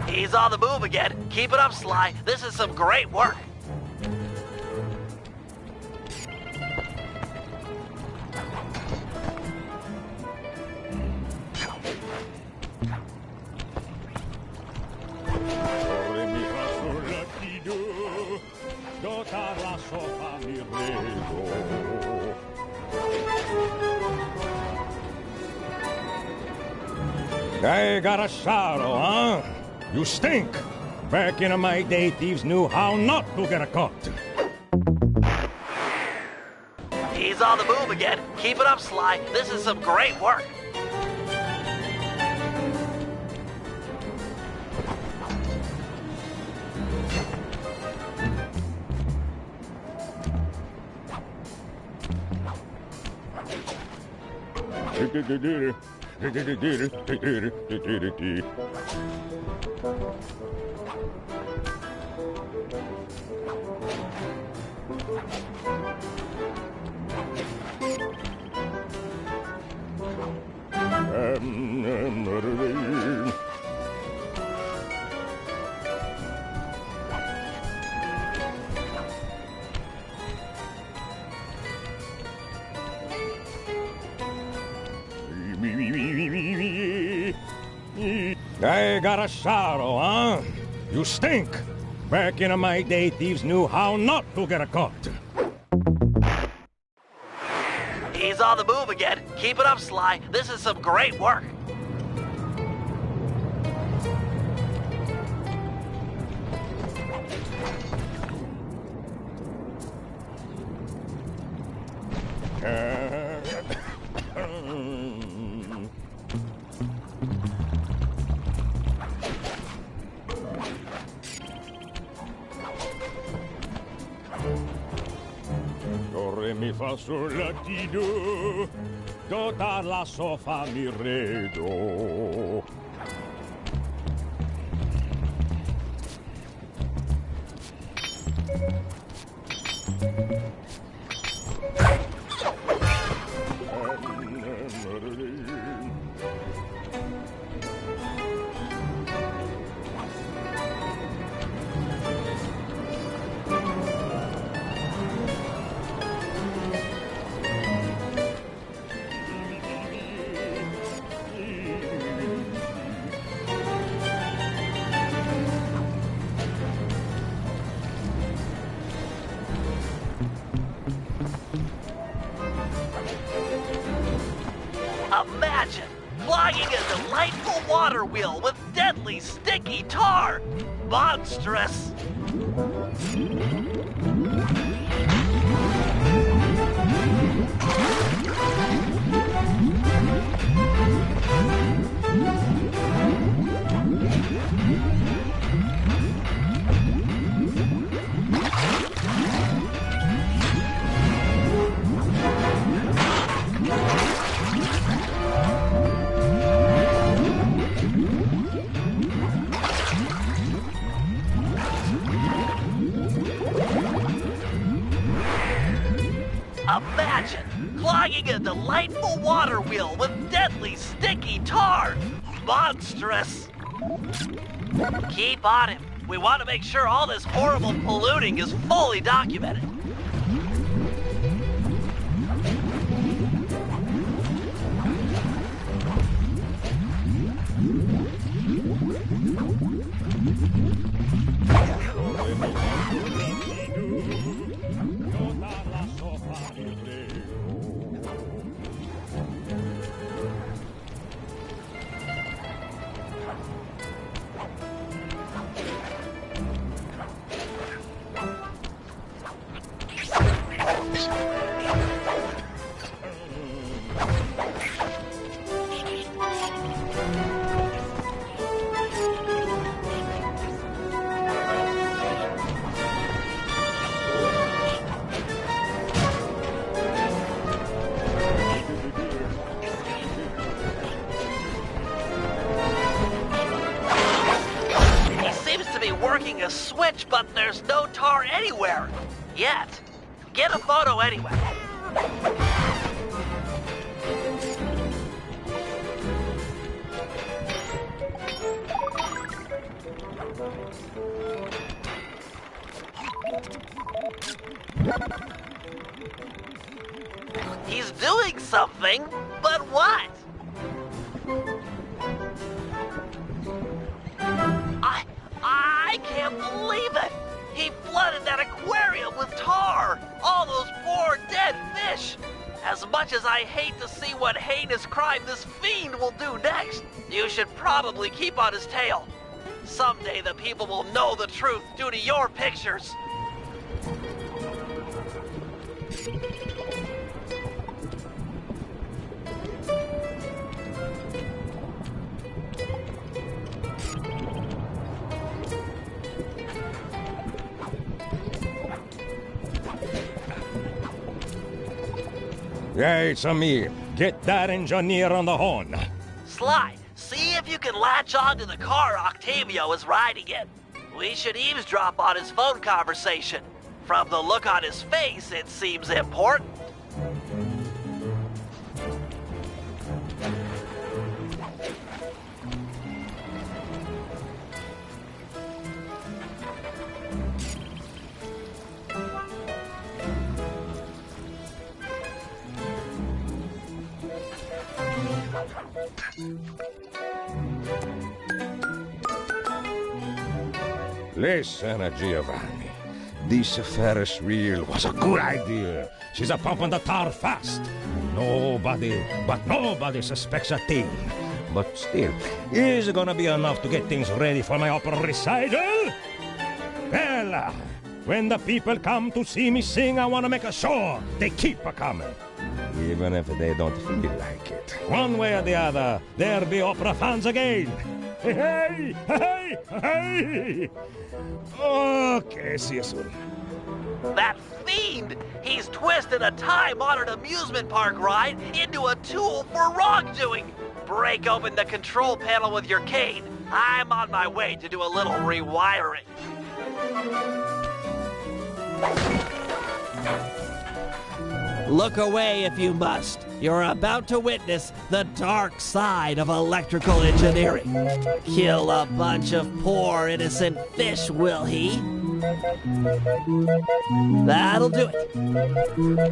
He's on the move again. Keep it up, Sly. This is some great work. I got a sorrow, huh? You stink. Back in my day, thieves knew how not to get caught. He's on the move again. Keep it up, Sly. This is some great work. I got a sorrow, huh? You stink. Back in my day, thieves knew how not to get caught. He's on the move again. Keep it up, Sly. This is some great work. fa sol la ti do, do ta la so fa mi re do. Imagine flying a delightful water wheel with deadly sticky tar! Monstrous! Imagine flying a delightful water wheel with deadly sticky tar! Monstrous! Keep on him. We want to make sure all this horrible polluting is fully documented. Working a switch, but there's no tar anywhere. Yet. Get a photo anyway. He's doing something, but what? I can't believe it! He flooded that aquarium with tar! All those poor dead fish! As much as I hate to see what heinous crime this fiend will do next, you should probably keep on his tail. Someday the people will know the truth due to your pictures. Yeah, it's me. Get that engineer on the horn. Sly, see if you can latch on to the car Octavio is riding in. We should eavesdrop on his phone conversation. From the look on his face, it seems important. Listen, Giovanni. This Ferris wheel was a good idea. She's a pumping the tar fast. Nobody suspects a thing. But still, is it gonna be enough to get things ready for my opera recital? Well, when the people come to see me sing, I want to make sure they keep a-coming. Even if they don't feel like it. One way or the other, there'll be opera fans again. Hey, hey, hey! Okay, see you soon. That fiend! He's twisted a time-honored amusement park ride into a tool for wrongdoing! Break open the control panel with your cane. I'm on my way to do a little rewiring. Look away if you must. You're about to witness the dark side of electrical engineering. Kill a bunch of poor innocent fish, will he? That'll do it.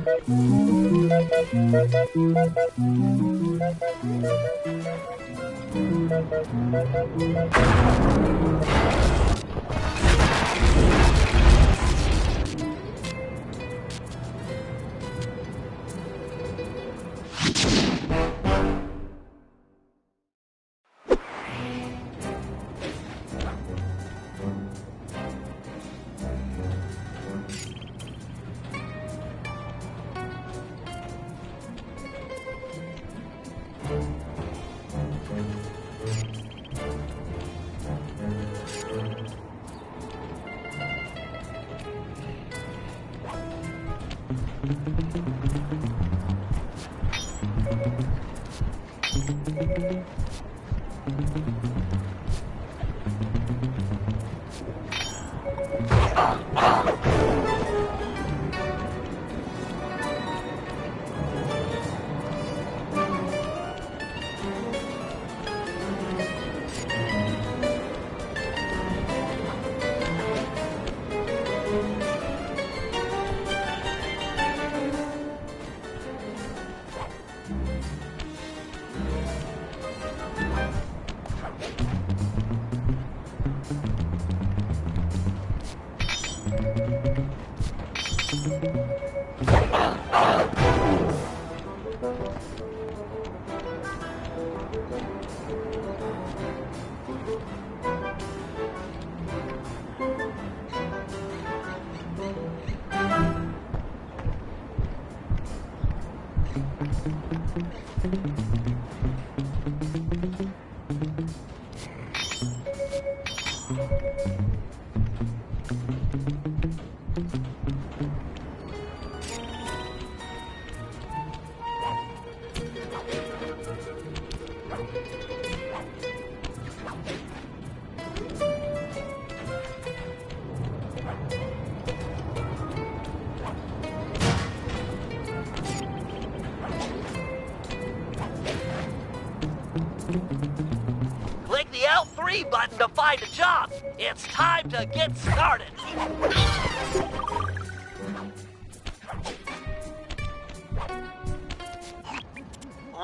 Click the L3 button to find a job. It's time to get started.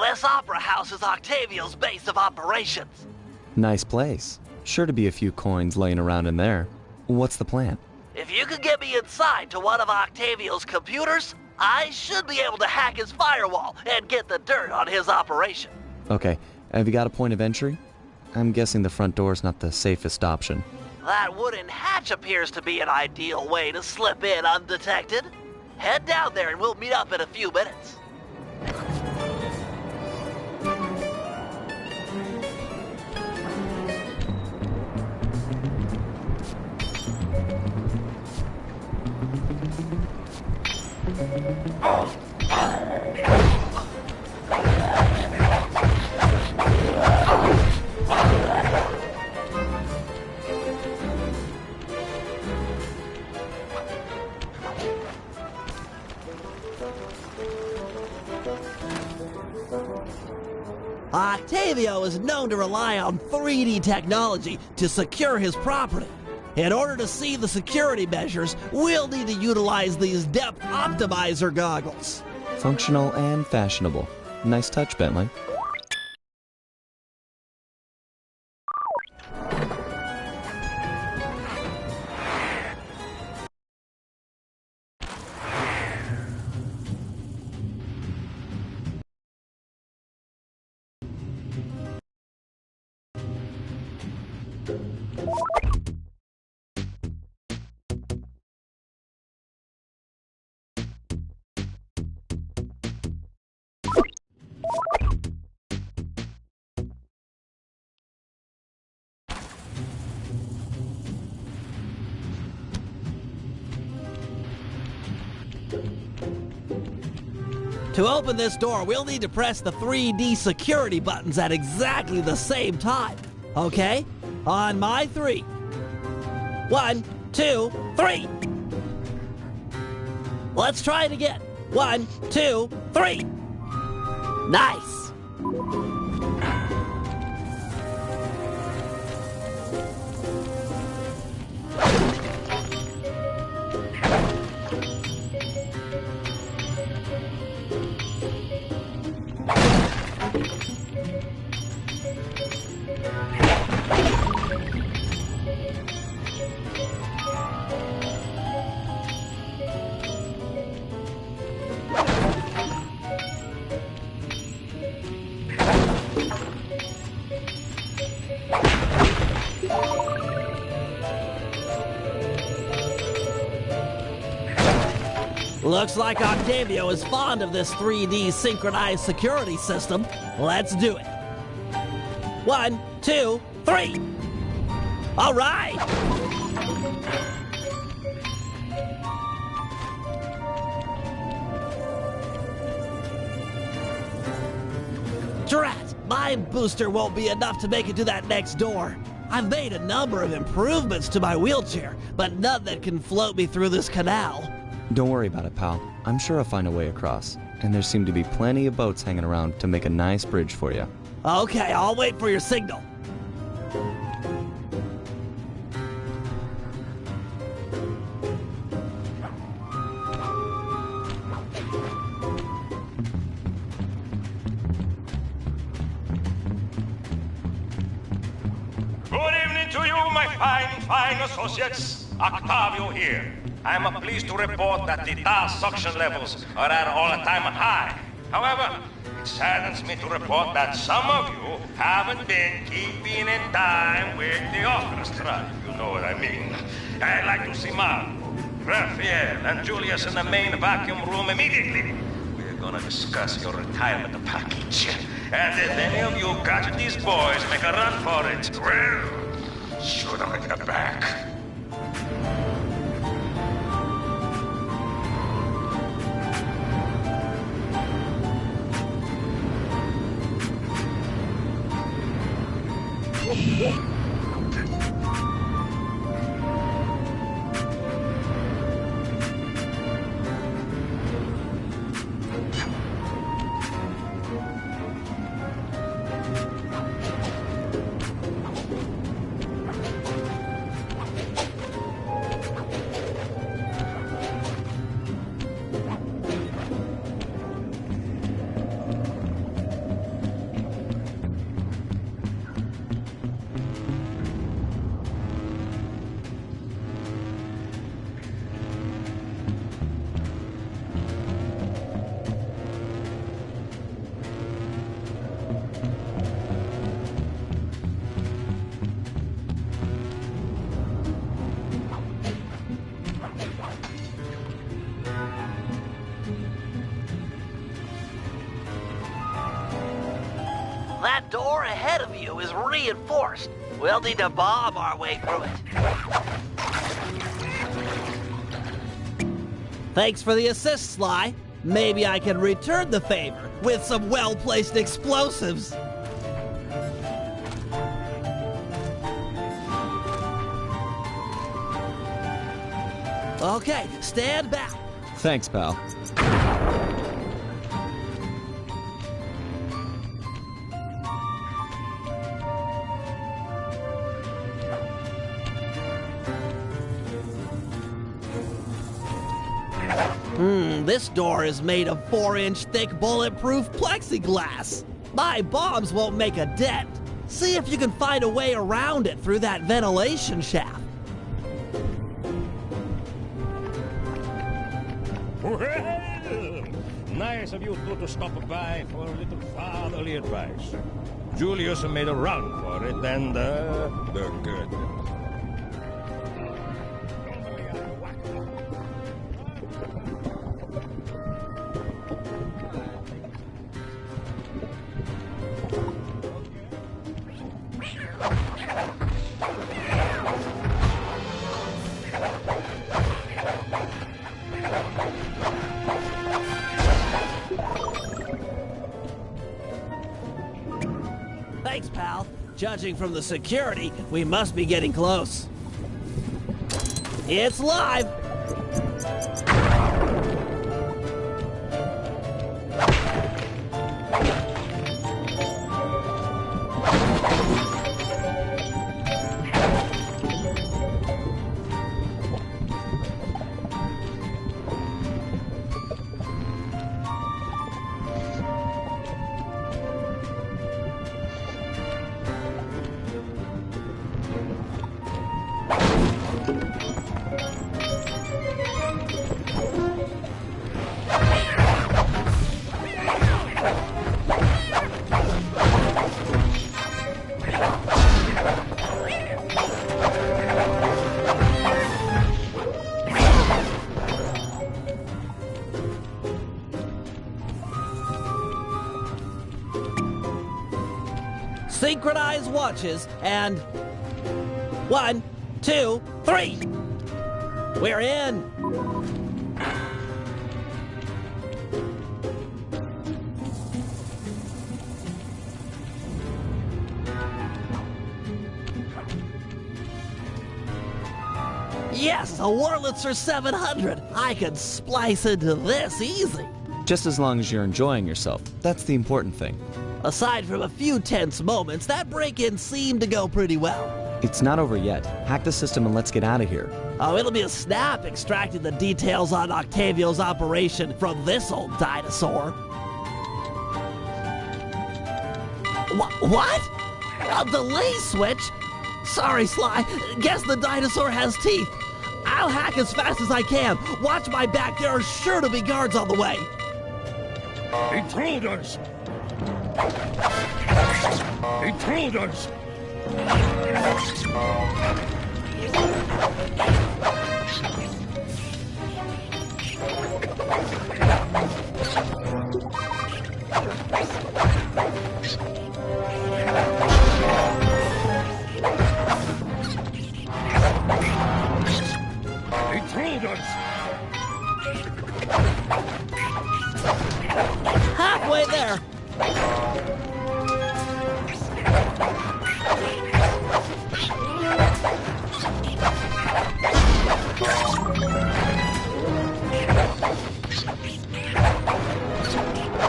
This opera house is Octavio's base of operations. Nice place. Sure to be a few coins laying around in there. What's the plan? If you could get me inside to one of Octavio's computers, I should be able to hack his firewall and get the dirt on his operation. Okay, have you got a point of entry? I'm guessing the front door's not the safest option. That wooden hatch appears to be an ideal way to slip in undetected. Head down there and we'll meet up in a few minutes. Octavio is known to rely on 3D technology to secure his property. In order to see the security measures, we'll need to utilize these depth optimizer goggles. Functional and fashionable. Nice touch, Bentley. To open this door, we'll need to press the 3D security buttons at exactly the same time. Okay? On my 3. 1, 2, 3. Let's try it again. 1, 2, 3. Nice. Looks like Octavio is fond of this 3D synchronized security system. Let's do it. 1, 2, 3. All right. Drat, my booster won't be enough to make it to that next door. I've made a number of improvements to my wheelchair, but none that can float me through this canal. Don't worry about it, pal. I'm sure I'll find a way across. And there seem to be plenty of boats hanging around to make a nice bridge for you. Okay, I'll wait for your signal. Good evening to you, my fine associates. Octavio here. I'm pleased to report that the tar suction levels are at an all-time high. However, it saddens me to report that some of you haven't been keeping in time with the orchestra. You know what I mean. I'd like to see Marco, Raphael, and Julius in the main vacuum room immediately. We're gonna discuss your retirement package. And if any of you got these boys make a run for it, well, shoot them in the back. That door ahead of you is reinforced. We'll need to bomb our way through it. Thanks for the assist, Sly. Maybe I can return the favor with some well-placed explosives. Okay, stand back. Thanks, pal. This door is made of 4-inch thick bulletproof plexiglass. My bombs won't make a dent. See if you can find a way around it through that ventilation shaft. Well, nice of you two to stop by for a little fatherly advice. Julius made a run for it, and they're good. Judging from the security, we must be getting close. It's live! Synchronized watches, and 1, 2, 3. We're in. Yes, a Wurlitzer 700. I could splice into this easy. Just as long as you're enjoying yourself. That's the important thing. Aside from a few tense moments, that break-in seemed to go pretty well. It's not over yet. Hack the system and let's get out of here. Oh, it'll be a snap extracting the details on Octavio's operation from this old dinosaur. What? A delay switch? Sorry, Sly. Guess the dinosaur has teeth. I'll hack as fast as I can. Watch my back. There are sure to be guards on the way. Intruders! Intruders! Intruders! Halfway there.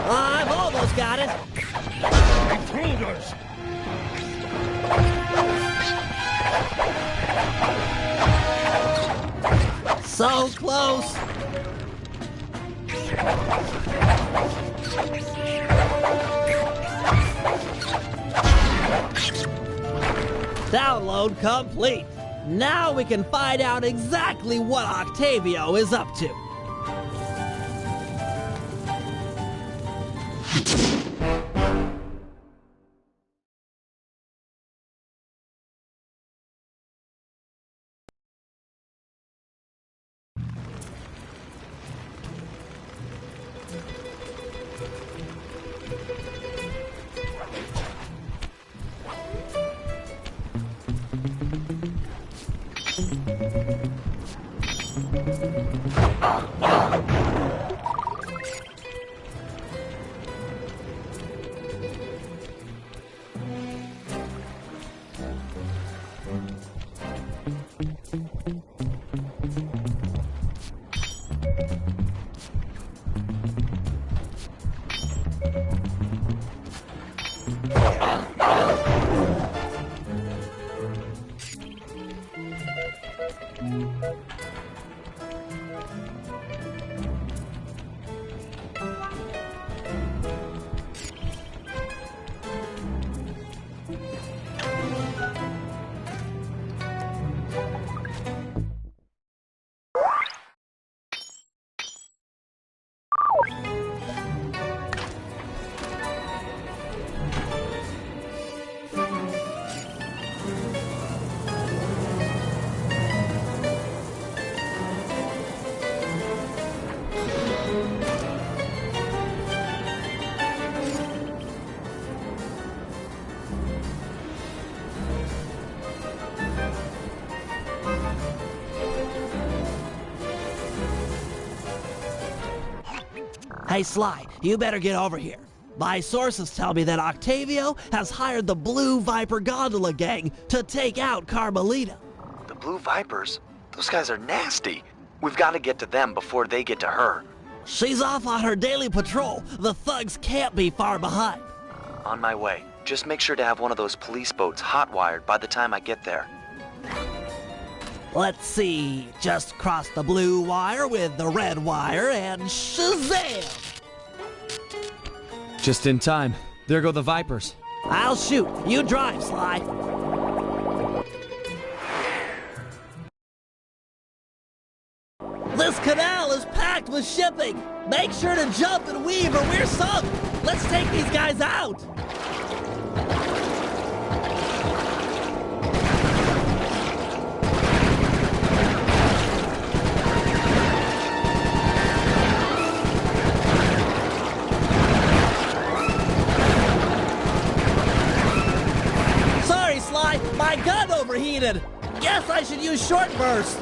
I've almost got it. Intruders! So close. Download complete. Now we can find out exactly what Octavio is up to. Hey, Sly, you better get over here. My sources tell me that Octavio has hired the Blue Viper Gondola gang to take out Carmelita. The Blue Vipers? Those guys are nasty. We've got to get to them before they get to her. She's off on her daily patrol. The thugs can't be far behind. On my way. Just make sure to have one of those police boats hot-wired by the time I get there. Let's see. Just cross the blue wire with the red wire and shazam! Just in time. There go the Vipers. I'll shoot. You drive, Sly. This canal is packed with shipping. Make sure to jump and weave or we're sunk. Let's take these guys out. Sorry, Sly. My gun overheated. Guess I should use short burst.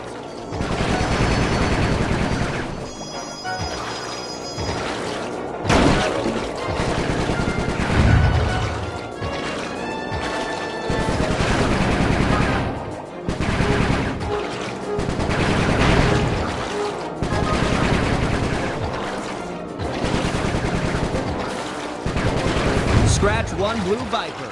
Scratch one Blue Viper.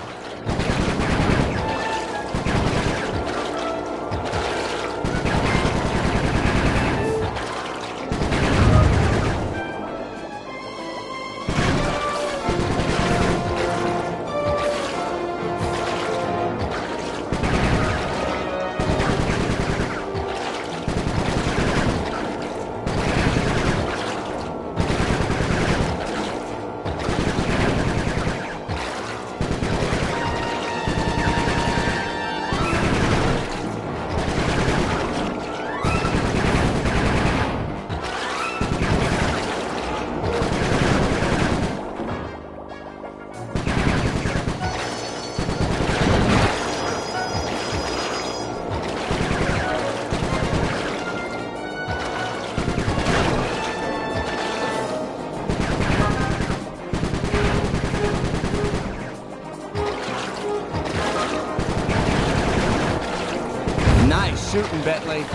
Nice shooting, Bentley.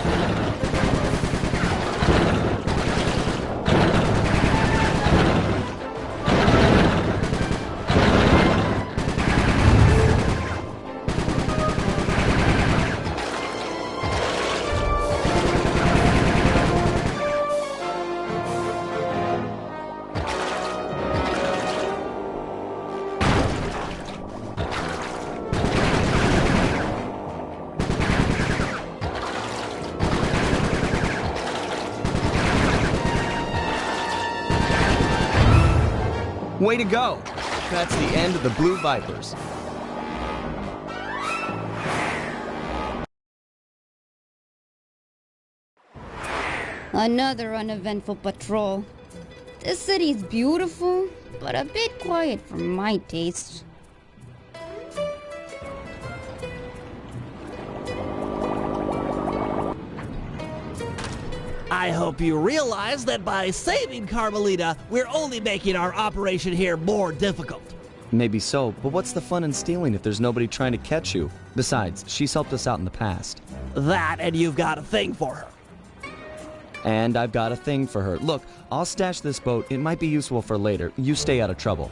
Way to go! That's the end of the Blue Vipers. Another uneventful patrol. This city's beautiful, but a bit quiet for my taste. I hope you realize that by saving Carmelita, we're only making our operation here more difficult. Maybe so, but what's the fun in stealing if there's nobody trying to catch you? Besides, she's helped us out in the past. That, and you've got a thing for her. And I've got a thing for her. Look, I'll stash this boat. It might be useful for later. You stay out of trouble.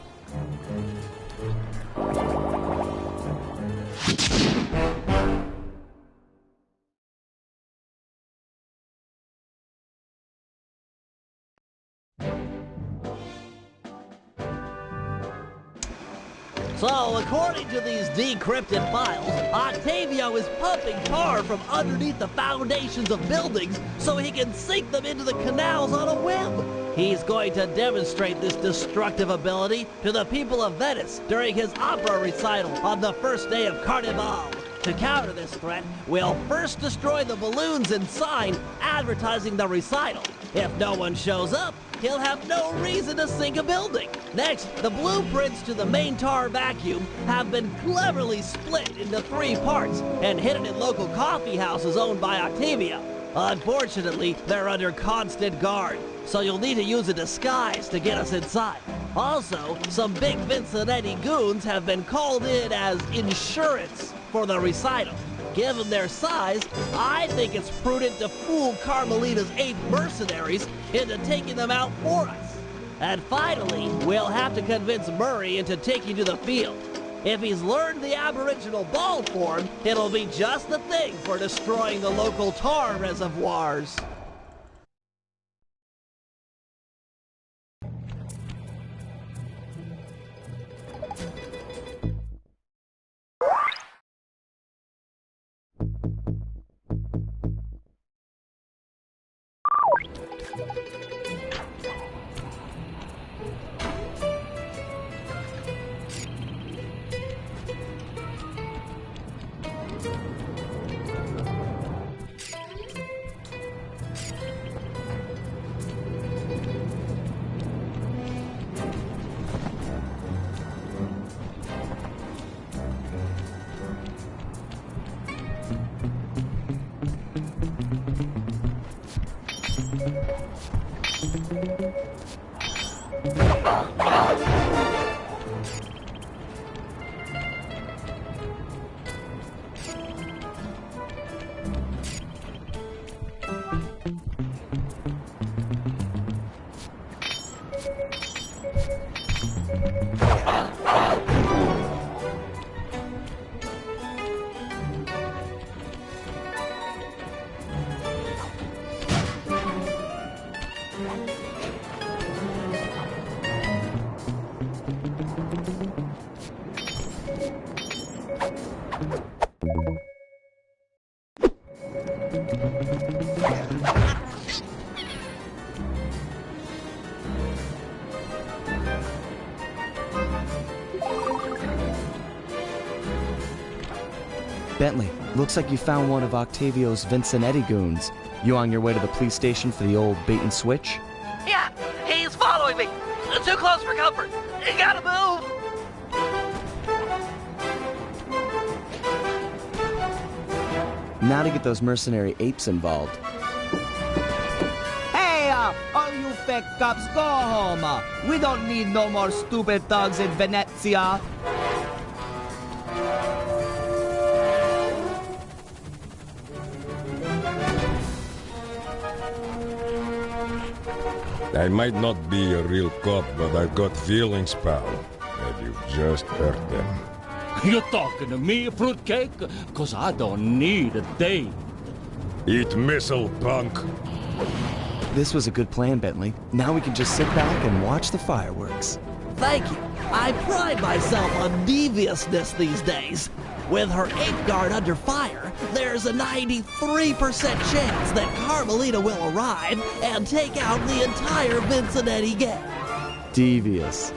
So, according to these decrypted files, Octavio is pumping tar from underneath the foundations of buildings so he can sink them into the canals on a whim. He's going to demonstrate this destructive ability to the people of Venice during his opera recital on the first day of Carnival. To counter this threat, we'll first destroy the balloons and sign advertising the recital. If no one shows up, he'll have no reason to sink a building. Next, the blueprints to the main tar vacuum have been cleverly split into 3 parts and hidden in local coffee houses owned by Octavio. Unfortunately, they're under constant guard, so you'll need to use a disguise to get us inside. Also, some big Vincenetti goons have been called in as insurance for the recital. Given their size, I think it's prudent to fool Carmelita's 8 mercenaries into taking them out for us. And finally, we'll have to convince Murray into taking to the field. If he's learned the Aboriginal ball form, it'll be just the thing for destroying the local tar reservoirs. Bentley, looks like you found one of Octavio's Vincenetti goons. You on your way to the police station for the old bait and switch? Yeah, he's following me. Too close for comfort. You gotta move. Now to get those mercenary apes involved. Hey, all you fake cops, go home. We don't need no more stupid thugs in Venezia. I might not be a real cop, but I've got feelings, pal. And you've just hurt them. You talking to me, fruitcake? 'Cause I don't need a date. Eat missile, punk. This was a good plan, Bentley. Now we can just sit back and watch the fireworks. Thank you. I pride myself on deviousness these days. With her ape guard under fire, there's a 93% chance that Carmelita will arrive and take out the entire Vincenetti gang. Devious.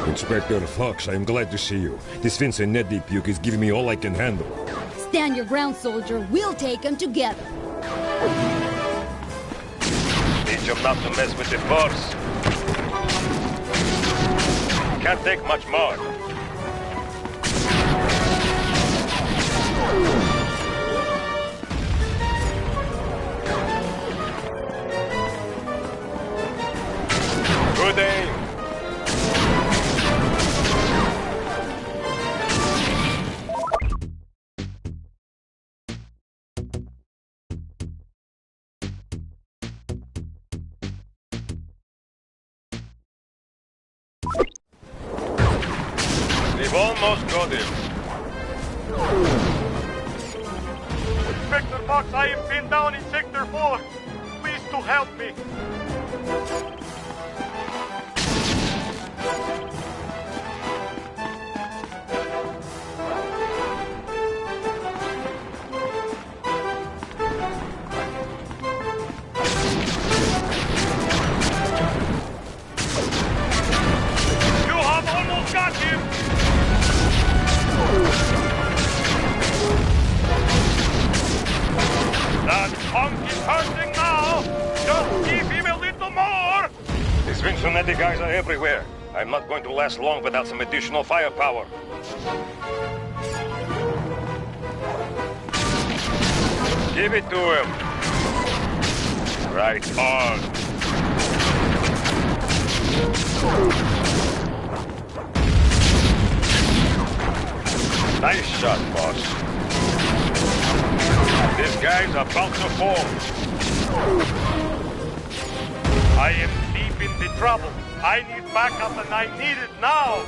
Inspector Fox, I'm glad to see you. This Vincenetti puke is giving me all I can handle. Stand your ground, soldier. We'll take them together. Teach him not to mess with the force. Can't take much more. Good aim. We've almost got him. Inspector Fox, I am pinned down in Sector 4. Please to help me. You have almost got him. That punk is hurting now! Just give him a little more! These Vincenetti guys are everywhere. I I'm not going to last long without some additional firepower. Give it to him. Right on. Nice shot, boss. This guy's about to fall. I am deep in the trouble. I need backup and I need it now.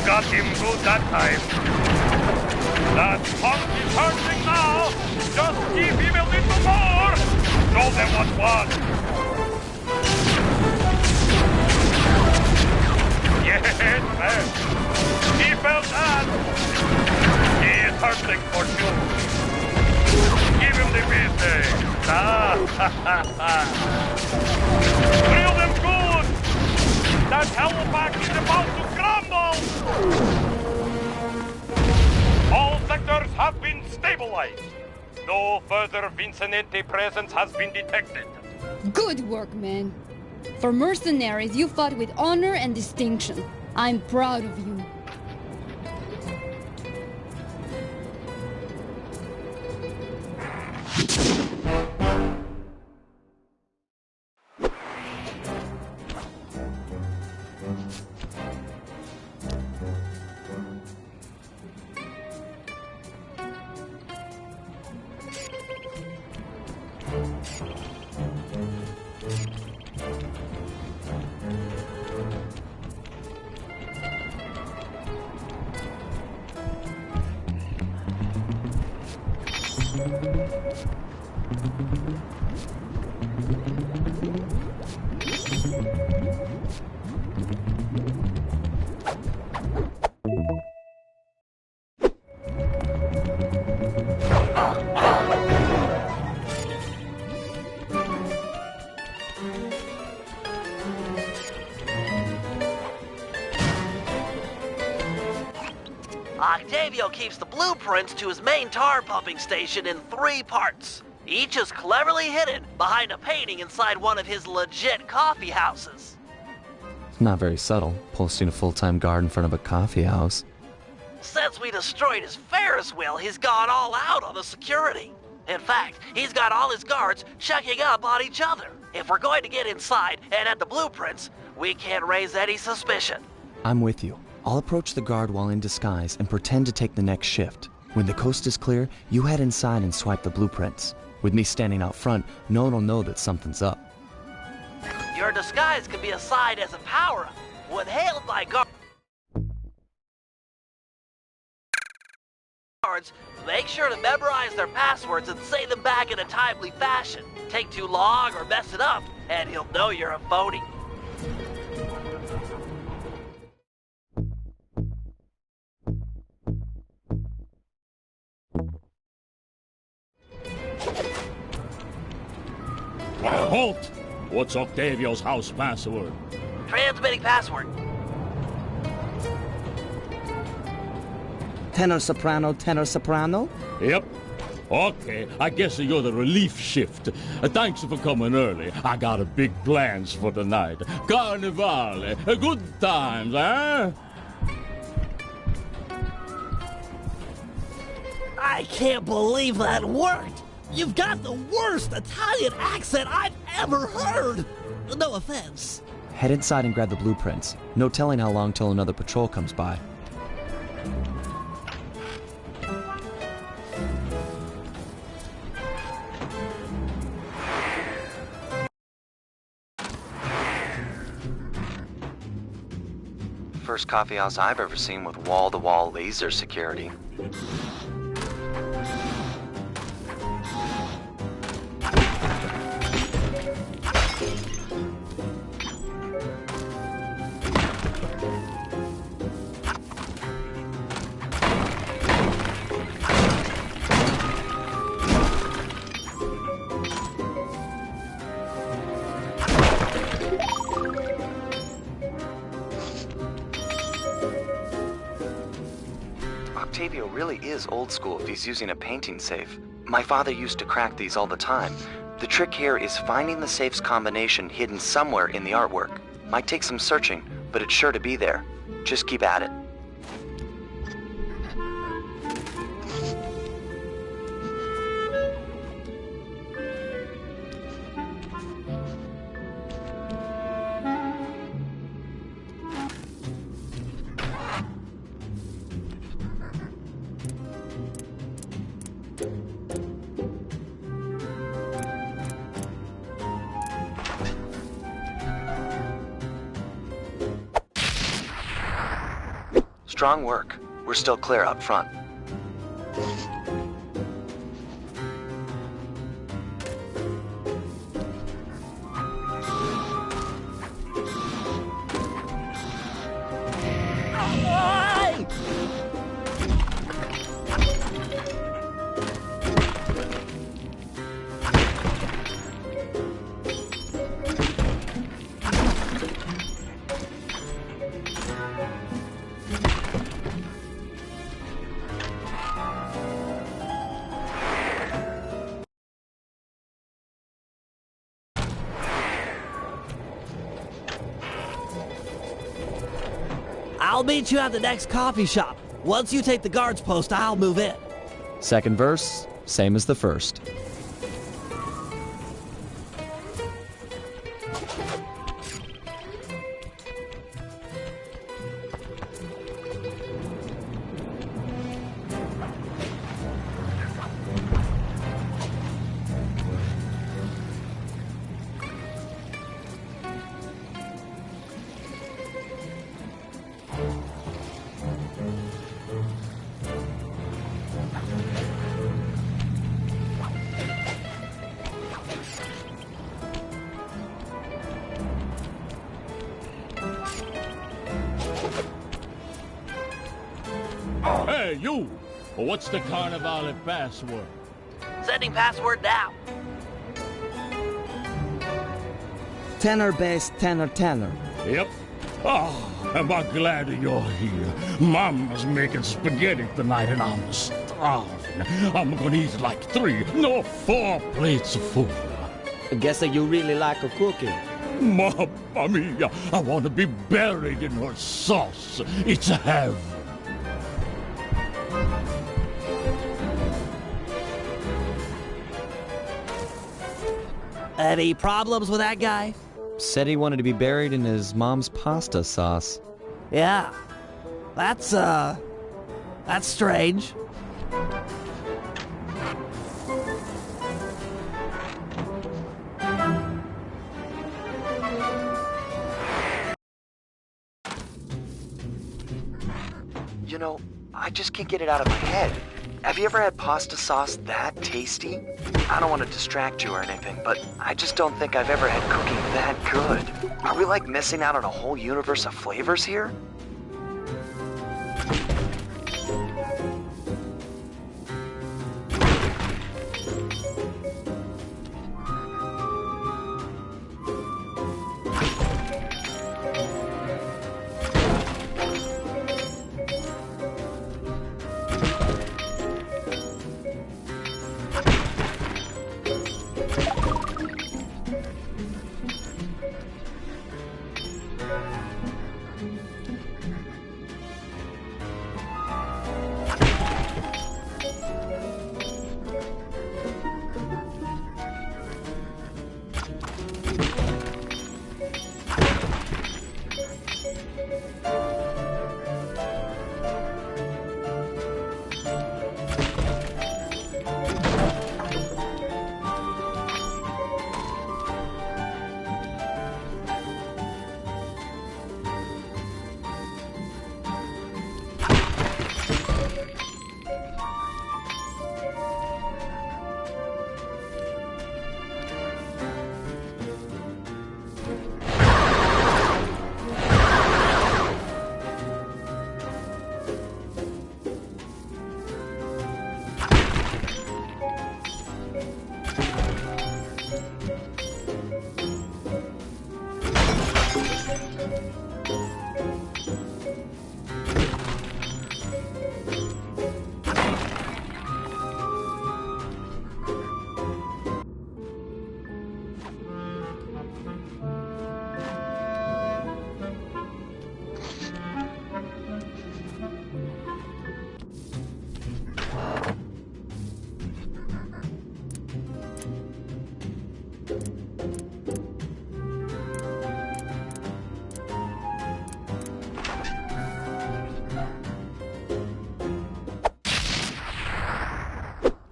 Got him good that time. That punk is hurting now. Just give him a little more. Show them what's what. Yes, man. He felt that. He is hurting for sure. Give him the business. Drill them good. That hellback is about to crumble. All sectors have been stabilized. No further Vicinante presence has been detected. Good work, man. For mercenaries, you fought with honor and distinction. I'm proud of you. Octavio keeps the blueprints to his main tar pumping station in 3 parts. Each is cleverly hidden behind a painting inside one of his legit coffee houses. Not very subtle, posting a full-time guard in front of a coffee house. Since we destroyed his Ferris wheel, he's gone all out on the security. In fact, he's got all his guards checking up on each other. If we're going to get inside and at the blueprints, we can't raise any suspicion. I'm with you. I'll approach the guard while in disguise and pretend to take the next shift. When the coast is clear, you head inside and swipe the blueprints. With me standing out front, no one will know that something's up. Your disguise can be a side as a power-up. When hailed by guards, make sure to memorize their passwords and say them back in a timely fashion. Take too long or mess it up, and he'll know you're a phony. Halt! What's Octavio's house password? Transmitting password. Tenor soprano, tenor soprano? Yep. Okay, I guess you're the relief shift. Thanks for coming early. I got a big plans for tonight. Carnivale, good times, eh? I can't believe that worked! You've got the worst Italian accent I've ever heard! No offense. Head inside and grab the blueprints. No telling how long till another patrol comes by. First coffee house I've ever seen with wall-to-wall laser security. Octavio really is old school if he's using a painting safe. My father used to crack these all the time. The trick here is finding the safe's combination hidden somewhere in the artwork. Might take some searching, but it's sure to be there. Just keep at it. Strong work. We're still clear out front. I'll meet you at the next coffee shop. Once you take the guard's post, I'll move in. Second verse, same as the first. Hey, you! What's the Carnivale password? Sending password now. Tenor bass, tenor, tenor. Yep. Oh, am I glad you're here. Mama's making spaghetti tonight and I'm starving. I'm gonna eat like 4 plates of food. Guessing you really like her cooking. Mamma mia, I want to be buried in her sauce. It's heaven. Any problems with that guy? Said he wanted to be buried in his mom's pasta sauce. Yeah. That's strange. You know, I just can't get it out of my head. Have you ever had pasta sauce that tasty? I don't want to distract you or anything, but I just don't think I've ever had cooking that good. Are we like missing out on a whole universe of flavors here?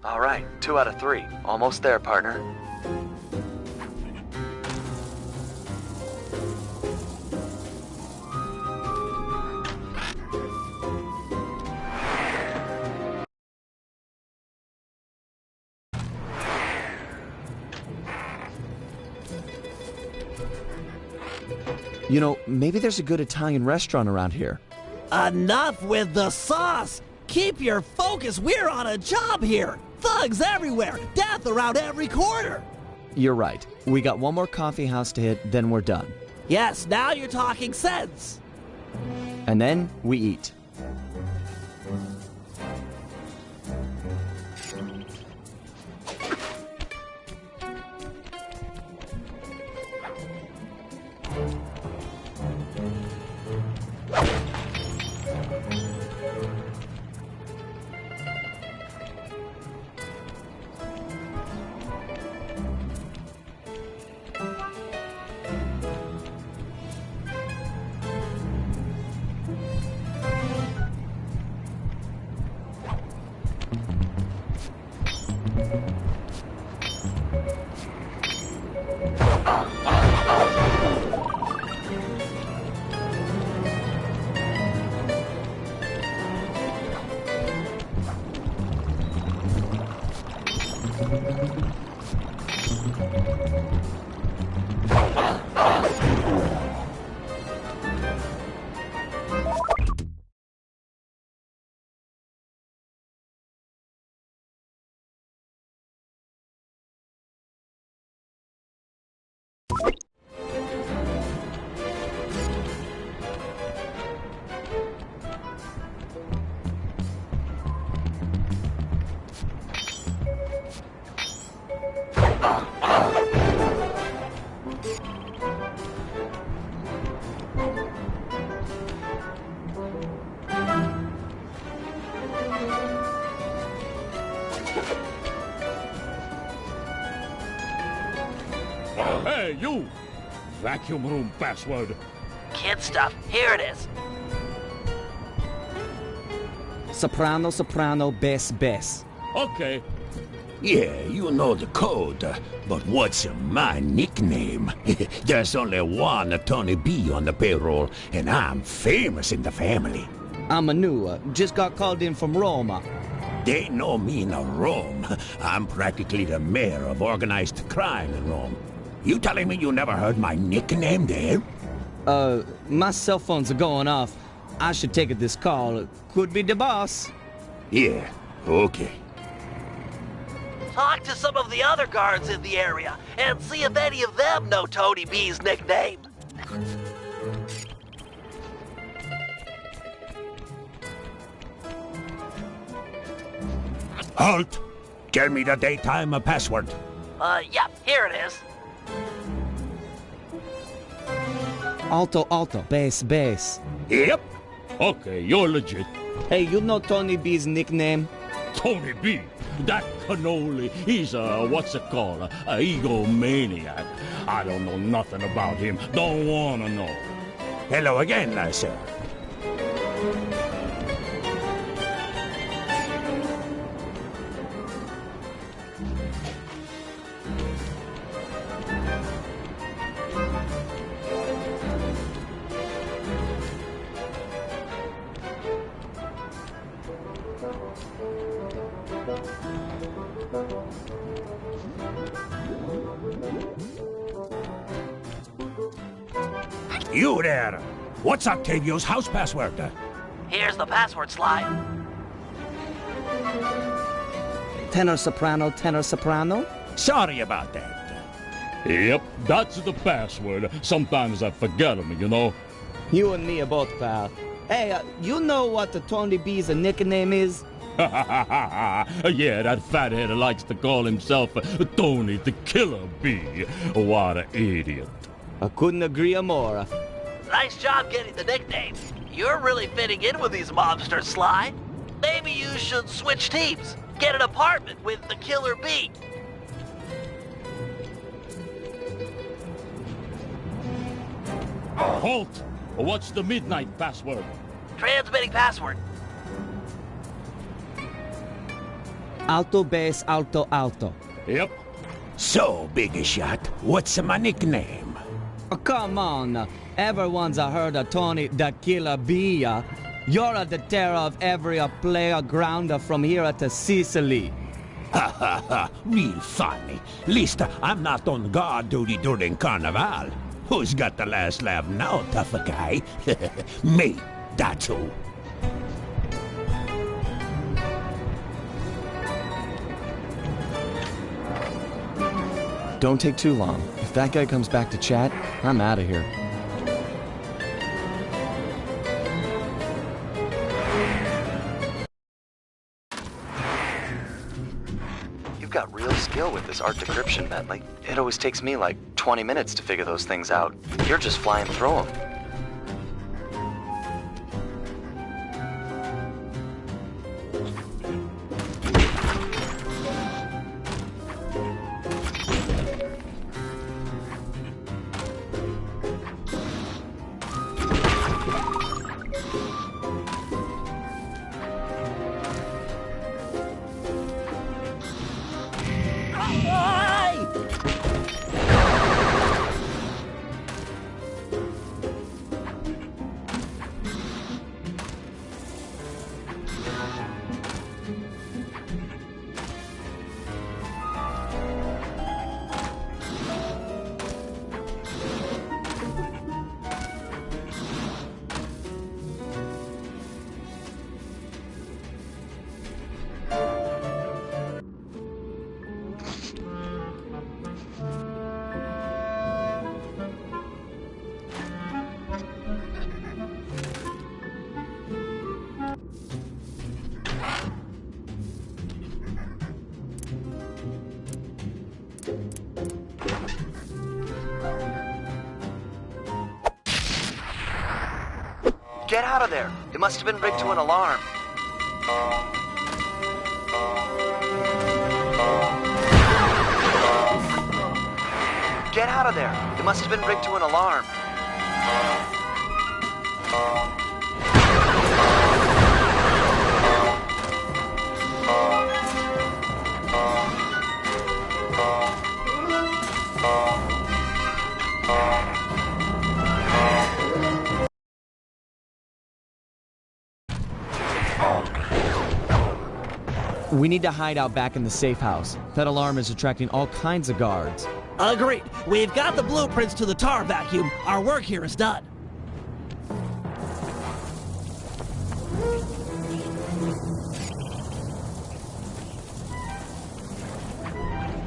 All right, 2 out of 3. Almost there, partner. You know, maybe there's a good Italian restaurant around here. Enough with the sauce! Keep your focus, we're on a job here! Thugs everywhere, death around every corner! You're right. We got one more coffee house to hit, then we're done. Yes, now you're talking sense! And then we eat. Hey, you! Vacuum room password. Kid stuff. Here it is. Soprano, soprano, bass, bass. Okay. Yeah, you know the code, but what's my nickname? There's only one Tony B on the payroll, and I'm famous in the family. I'm a new, just got called in from Roma. They know me in Rome. I'm practically the mayor of organized crime in Rome. You telling me you never heard my nickname there? My cell phones are going off. I should take this call. Could be the boss. Yeah, okay. Talk to some of the other guards in the area and see if any of them know Tony B's nickname. Halt! Tell me the daytime password. Yeah, here it is. Alto, alto, bass, bass. Yep. Okay, you're legit. Hey, you know Tony B's nickname? Tony B? That cannoli, he's what's it called? A egomaniac. I don't know nothing about him. Don't wanna know. Hello again, sir. You there! What's Octavio's house password? Here's the password, Sly. Tenor soprano, tenor soprano? Sorry about that. Yep, that's the password. Sometimes I forget them, you know. You and me are both, pal. Hey, you know what the Tony B's nickname is? Yeah, that fathead likes to call himself Tony the Killer Bee. What an idiot. I couldn't agree more. Nice job getting the nickname. You're really fitting in with these mobsters, Sly. Maybe you should switch teams. Get an apartment with the killer bee. Halt! What's the midnight password? Transmitting password. Alto base alto alto. Yep. So, Biggie Shot, what's my nickname? Oh, come on. Everyone's heard of Tony the Killer Bee. You're the terror of every player grounder from here to Sicily. Ha ha ha, real funny. Least I'm not on guard duty during Carnival. Who's got the last laugh now, tough guy? Me, that's who. Don't take too long. If that guy comes back to chat, I'm out of here. You've got real skill with this art decryption, Bentley. It always takes me like 20 minutes to figure those things out. You're just flying through them. Get out of there! It must have been rigged to an alarm. Get out of there! It must have been rigged to an alarm. We need to hide out back in the safe house. That alarm is attracting all kinds of guards. Agreed. We've got the blueprints to the tar vacuum. Our work here is done.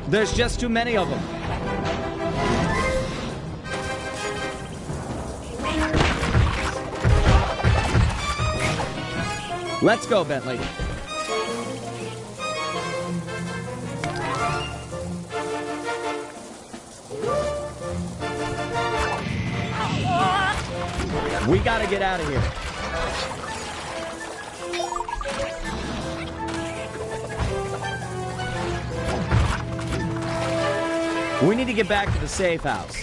There's just too many of them. Let's go, Bentley. We gotta get out of here. We need to get back to the safe house.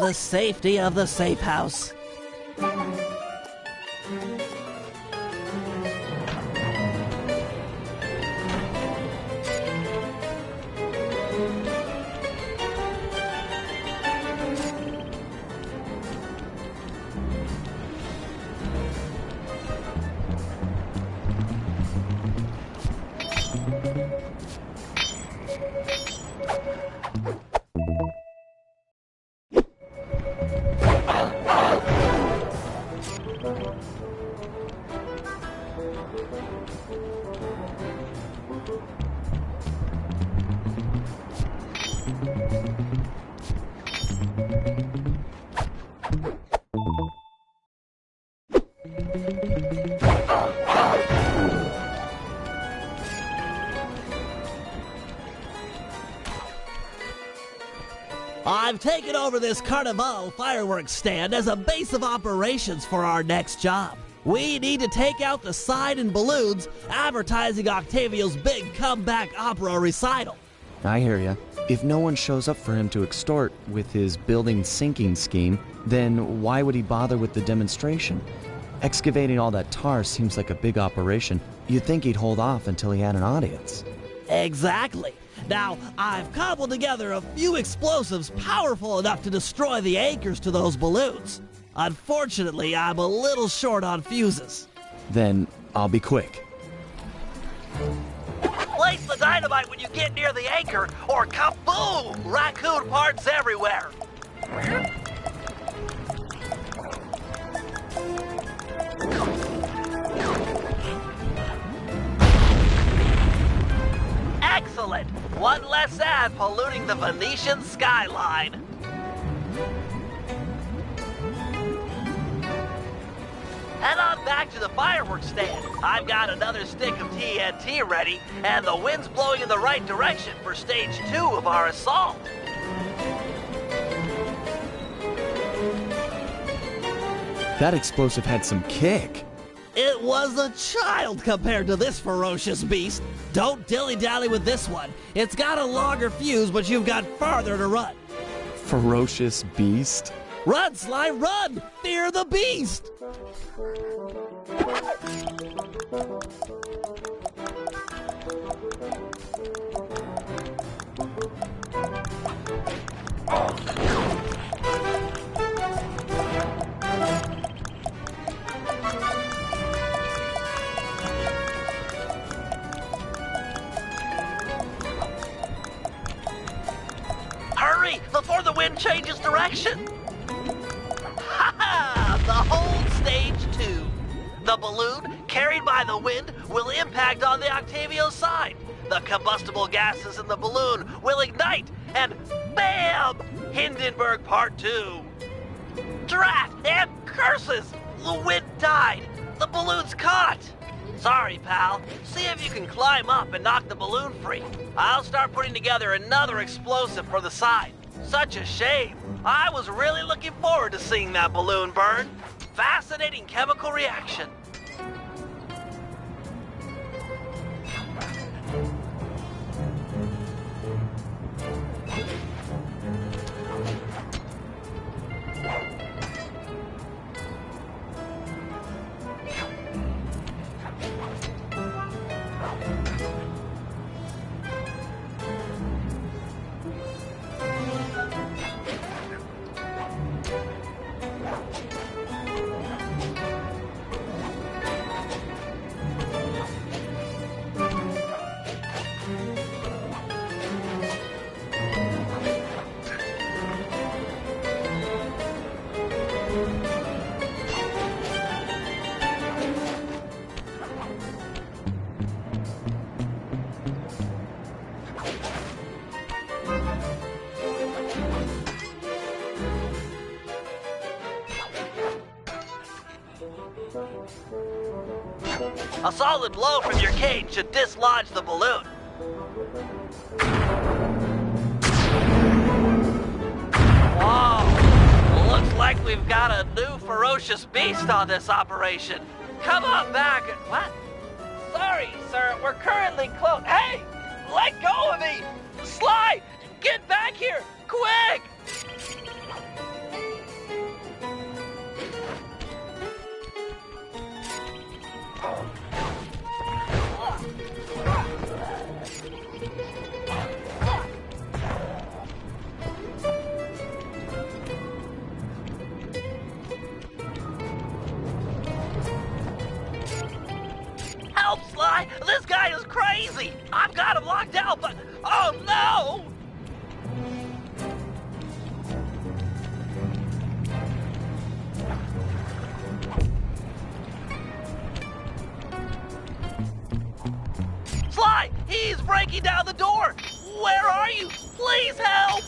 The safety of the safe house. I've taken over this Carnival fireworks stand as a base of operations for our next job. We need to take out the sign and balloons advertising Octavio's big comeback opera recital. I hear ya. If no one shows up for him to extort with his building sinking scheme, then why would he bother with the demonstration? Excavating all that tar seems like a big operation. You'd think he'd hold off until he had an audience. Exactly. Now, I've cobbled together a few explosives powerful enough to destroy the anchors to those balloons. Unfortunately, I'm a little short on fuses. Then I'll be quick. Place the dynamite when you get near the anchor, or kaboom! Raccoon parts everywhere. Excellent! One less ad polluting the Venetian skyline. Head on back to the fireworks stand. I've got another stick of TNT ready, and the wind's blowing in the right direction for stage 2 of our assault. That explosive had some kick. It was a child compared to this ferocious beast. Don't dilly-dally with this one. It's got a longer fuse, but you've got farther to run. Ferocious beast? Run, Sly, run! Fear the beast! Hurry, before the wind changes direction! Ha-ha! The whole stage 2. The balloon, carried by the wind, will impact on the Octavio side. The combustible gases in the balloon will ignite, and BAM! Hindenburg Part 2. Drat and curses! The wind died. The balloon's caught. Sorry, pal. See if you can climb up and knock the balloon free. I'll start putting together another explosive for the side. Such a shame. I was really looking forward to seeing that balloon burn. Fascinating chemical reaction. A solid blow from your cane should dislodge the balloon. Whoa! Looks like we've got a new ferocious beast on this operation. Come on back. What? Sorry, sir. We're currently closed. Hey! Let go of me! Sly! Get back here! Quick! Help, Sly! This guy is crazy! I've got him locked out, but... Oh, no! Sly! He's breaking down the door! Where are you? Please help!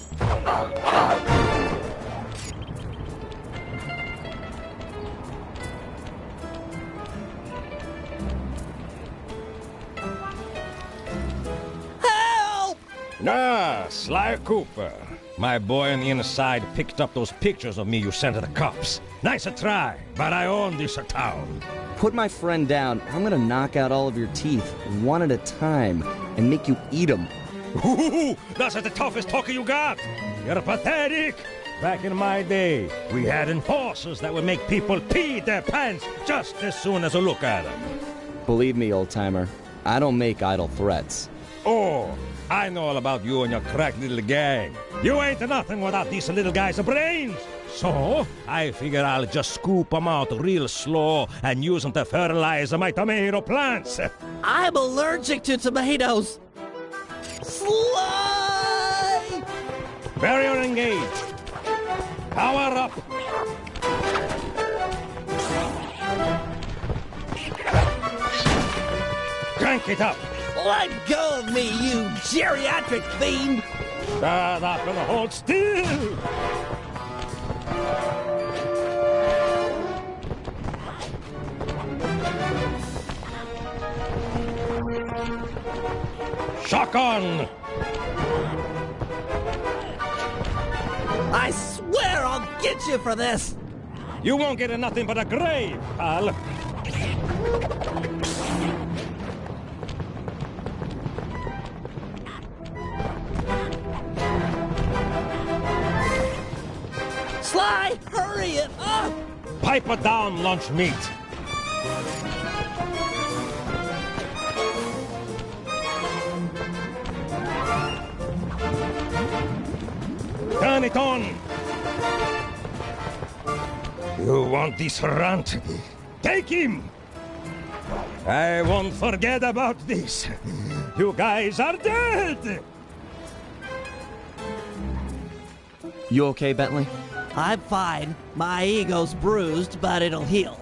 Ah, Sly Cooper. My boy on the inside picked up those pictures of me you sent to the cops. Nice a try, but I own this town. Put my friend down. I'm gonna knock out all of your teeth, one at a time, and make you eat them. Ooh, that's the toughest talker you got. You're pathetic. Back in my day, we had enforcers that would make people pee their pants just as soon as a look at them. Believe me, old-timer, I don't make idle threats. Oh, I know all about you and your crack little gang. You ain't nothing without these little guys' brains. So, I figure I'll just scoop them out real slow and use them to fertilize my tomato plants. I'm allergic to tomatoes. Sly! Barrier engaged. Power up. Crank it up. Let go of me, you geriatric fiend! Stand up and hold still. Shotgun! I swear I'll get you for this! You won't get nothing but a grave, pal. Sly, hurry it up! Pipe it down, lunch meat. Turn it on. You want this runt? Take him! I won't forget about this. You guys are dead! You okay, Bentley? I'm fine. My ego's bruised, but it'll heal.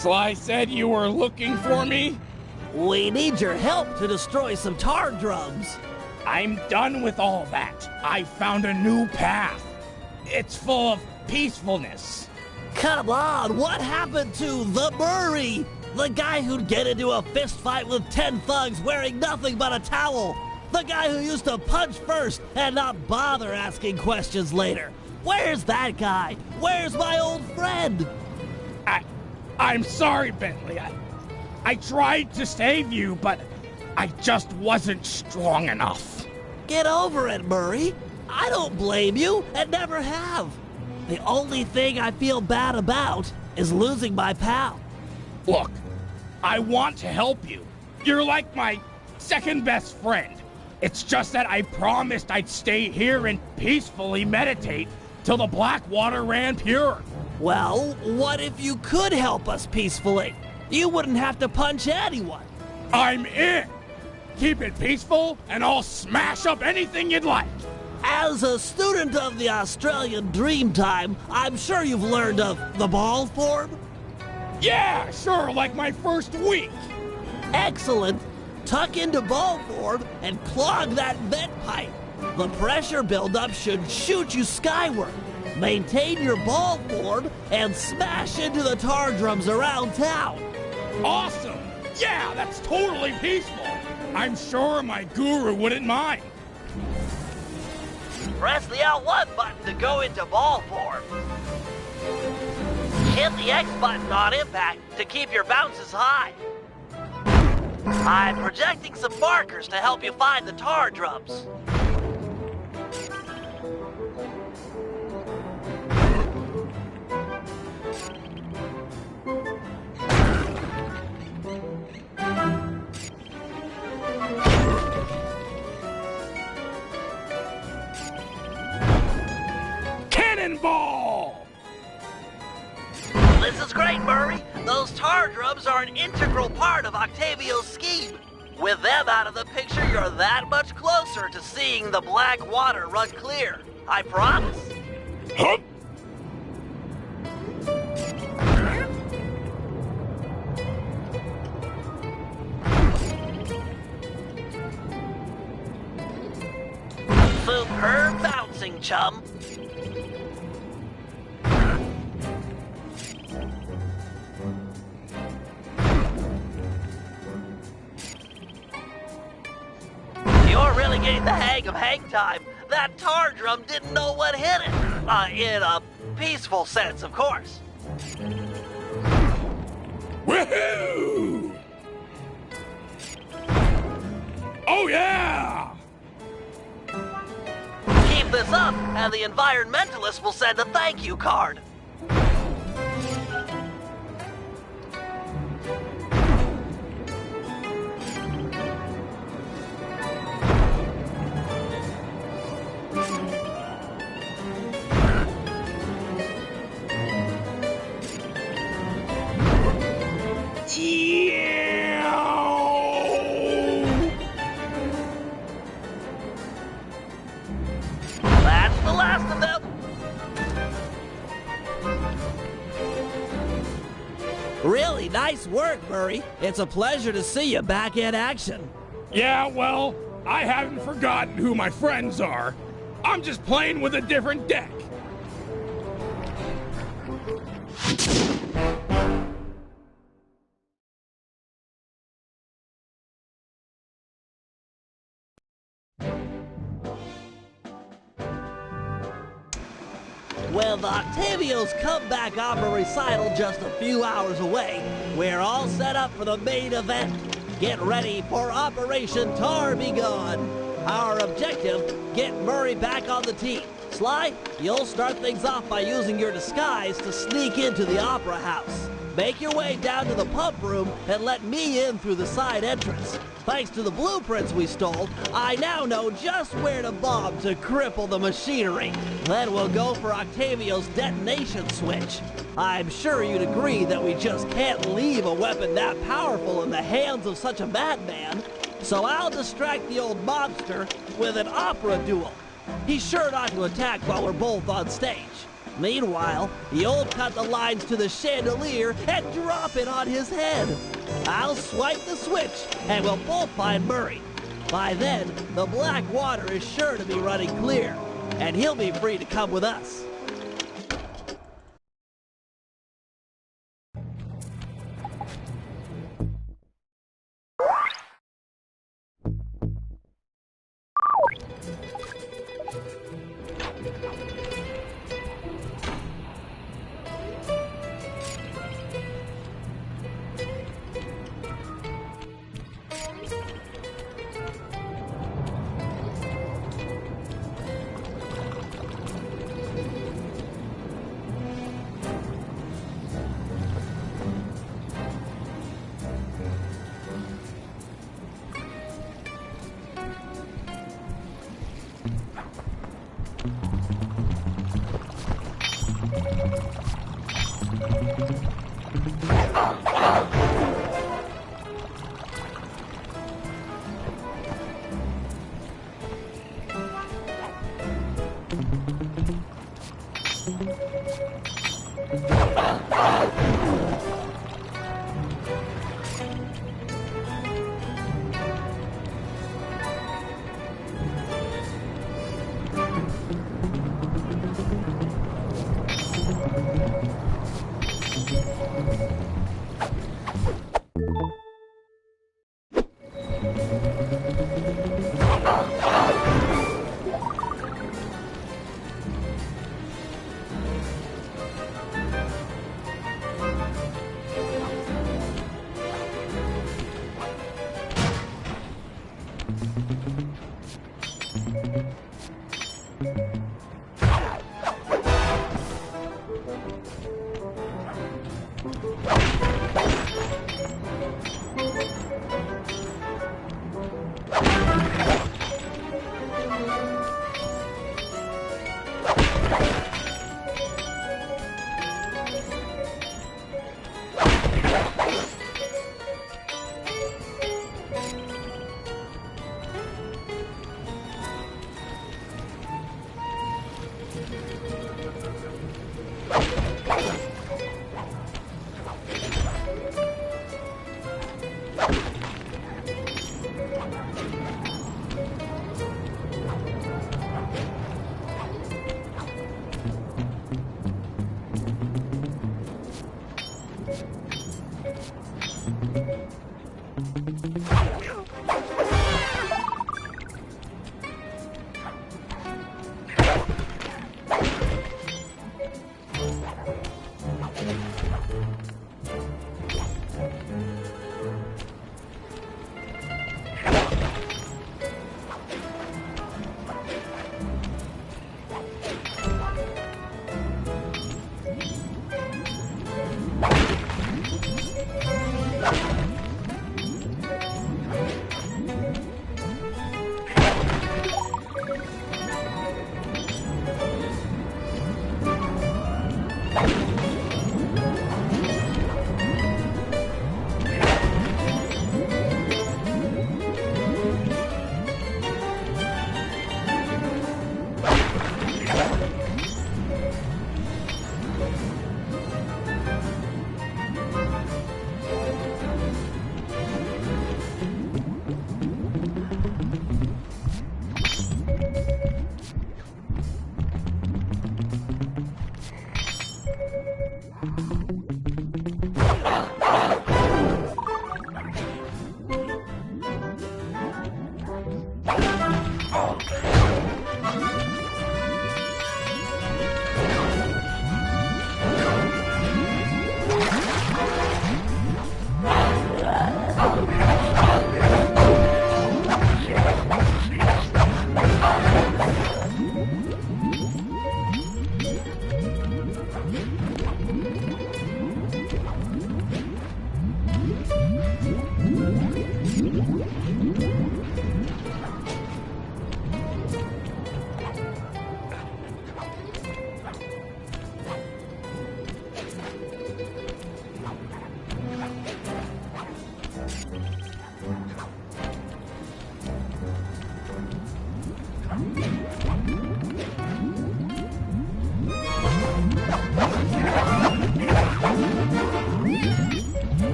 Sly said you were looking for me? We need your help to destroy some tar drums. I'm done with all that. I found a new path. It's full of peacefulness. Come on, what happened to the Murray? The guy who'd get into a fist fight with 10 thugs wearing nothing but a towel. The guy who used to punch first and not bother asking questions later. Where's that guy? Where's my old friend? I'm sorry, Bentley. I tried to save you, but I just wasn't strong enough. Get over it, Murray. I don't blame you and never have. The only thing I feel bad about is losing my pal. Look, I want to help you. You're like my second best friend. It's just that I promised I'd stay here and peacefully meditate till the black water ran pure. Well, what if you could help us peacefully? You wouldn't have to punch anyone. I'm in. Keep it peaceful, and I'll smash up anything you'd like. As a student of the Australian Dreamtime, I'm sure you've learned of the ball form? Yeah, sure, like my first week. Excellent. Tuck into ball form and clog that vent pipe. The pressure buildup should shoot you skyward. Maintain your ball form and smash into the tar drums around town. Awesome! Yeah, that's totally peaceful. I'm sure my guru wouldn't mind. Press the L1 button to go into ball form. Hit the X button on impact to keep your bounces high. I'm projecting some markers to help you find the tar drums. Cannonball! This is great, Murray. Those tar drums are an integral part of Octavio's scheme. With them out of the picture, you're that much closer to seeing the black water run clear. I promise. Hup! Superb bouncing, chum. You're really getting the hang of hang time. That tar drum didn't know what hit it. In a peaceful sense, of course. Woohoo! Oh yeah! Keep this up, and the environmentalists will send a thank you card. That's the last of them. Really nice work, Murray. It's a pleasure to see you back in action. Yeah, well, I haven't forgotten who my friends are. I'm just playing with a different deck. With Octavio's comeback opera recital just a few hours away, we're all set up for the main event. Get ready for Operation Tar Be Gone. Our objective, get Murray back on the team. Sly, you'll start things off by using your disguise to sneak into the opera house. Make your way down to the pump room and let me in through the side entrance. Thanks to the blueprints we stole, I now know just where to bomb to cripple the machinery. Then we'll go for Octavio's detonation switch. I'm sure you'd agree that we just can't leave a weapon that powerful in the hands of such a madman. So I'll distract the old mobster with an opera duel. He's sure not to attack while we're both on stage. Meanwhile, you'll cut the lines to the chandelier and drop it on his head. I'll swipe the switch, and we'll both find Murray. By then, the black water is sure to be running clear, and he'll be free to come with us.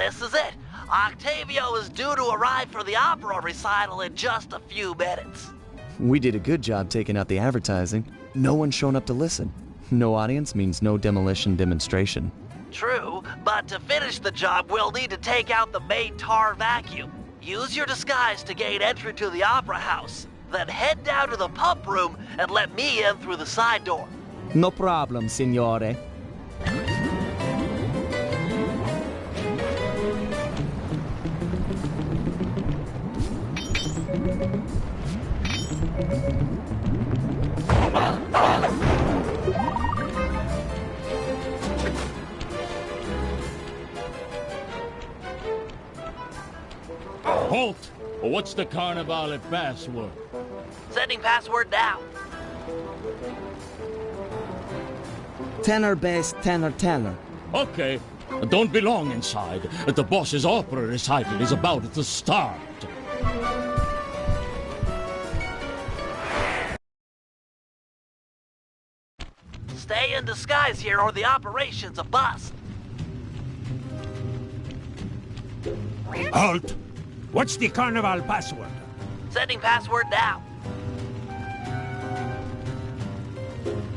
This is it. Octavio is due to arrive for the opera recital in just a few minutes. We did a good job taking out the advertising. No one's shown up to listen. No audience means no demolition demonstration. True, but to finish the job, we'll need to take out the main tar vacuum. Use your disguise to gain entry to the opera house. Then head down to the pump room and let me in through the side door. No problem, signore. Halt! What's the Carnivale password? Sending password now. Tenor bass, tenor, tenor. Okay. Don't be long inside. The boss's opera recital is about to start. Stay in disguise here or the operation's a bust. Halt! What's the Carnival password? Sending password now.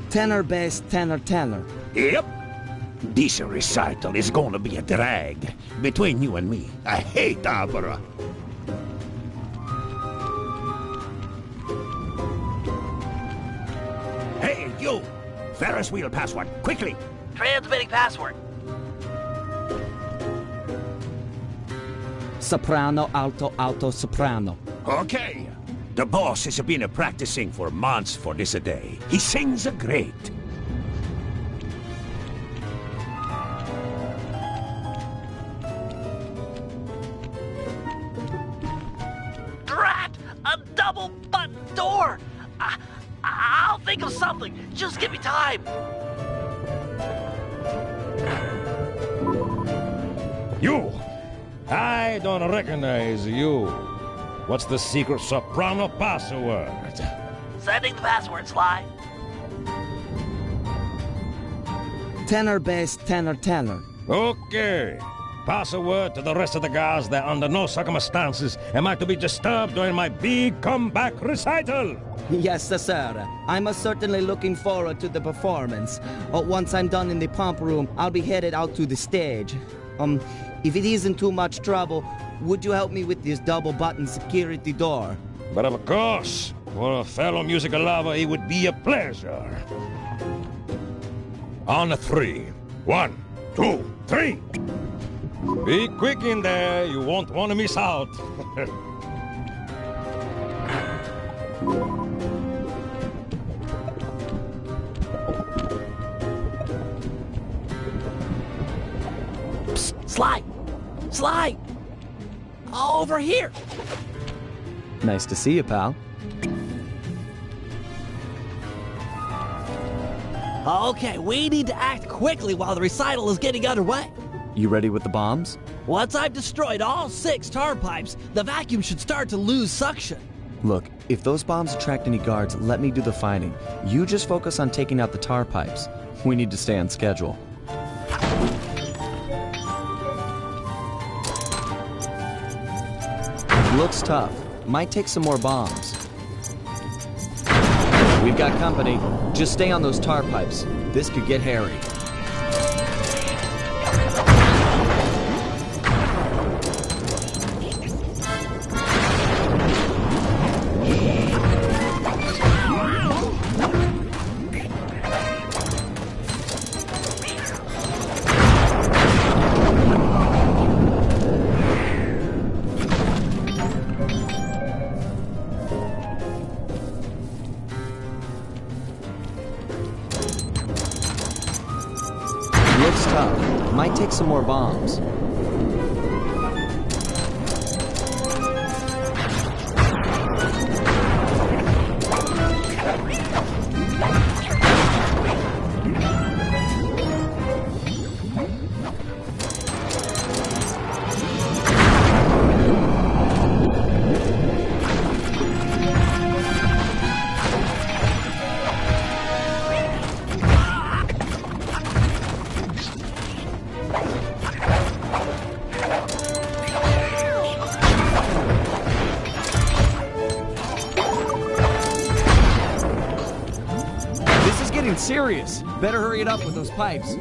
Tenor bass, tenor, tenor. Yep. This recital is gonna be a drag. Between you and me, I hate opera. Hey, you! Ferris wheel password, quickly! Transmitting password. Soprano, alto, alto, soprano. Okay. The boss has been practicing for months for this day. He sings great. Drat! A double button door! I'll think of something. Just give me time. You! I don't recognize you. What's the secret soprano password? Sending the password, Sly. Tenor bass, tenor, tenor. Okay. Password to the rest of the guys that under no circumstances am I to be disturbed during my big comeback recital. Yes, sir. I'm certainly looking forward to the performance. Once I'm done in the pump room, I'll be headed out to the stage. If it isn't too much trouble, would you help me with this double-button security door? But of course, for a fellow musical lover, it would be a pleasure. On 3. 1, 2, 3. Be quick in there, you won't want to miss out. Psst, Sly! Sly! Over here! Nice to see you, pal. Okay, we need to act quickly while the recital is getting underway. You ready with the bombs? Once I've destroyed all 6 tar pipes, the vacuum should start to lose suction. Look, if those bombs attract any guards, let me do the fighting. You just focus on taking out the tar pipes. We need to stay on schedule. Looks tough. Might take some more bombs. We've got company. Just stay on those tar pipes. This could get hairy. Looks tough. Might take some more bombs. serious. Better hurry it up with those pipes.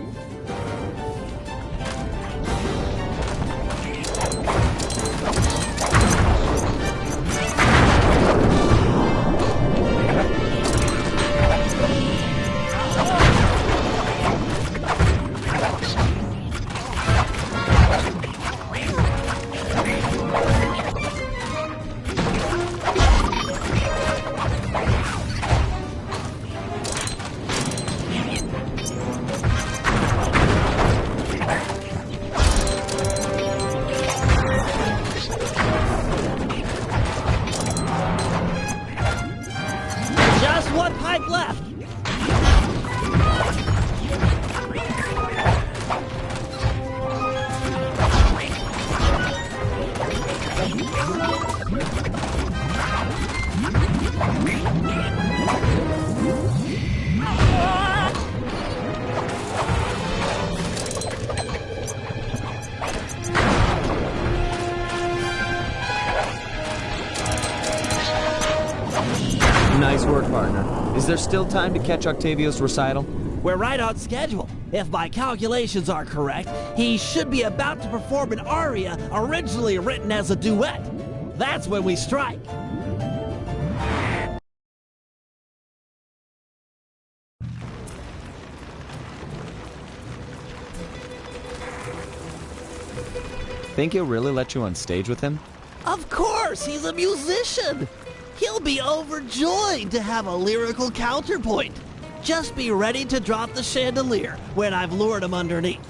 Nice work, partner. Is there still time to catch Octavio's recital? We're right on schedule. If my calculations are correct, he should be about to perform an aria originally written as a duet. That's when we strike. Think he'll really let you on stage with him? Of course, he's a musician. He'll be overjoyed to have a lyrical counterpoint. Just be ready to drop the chandelier when I've lured him underneath.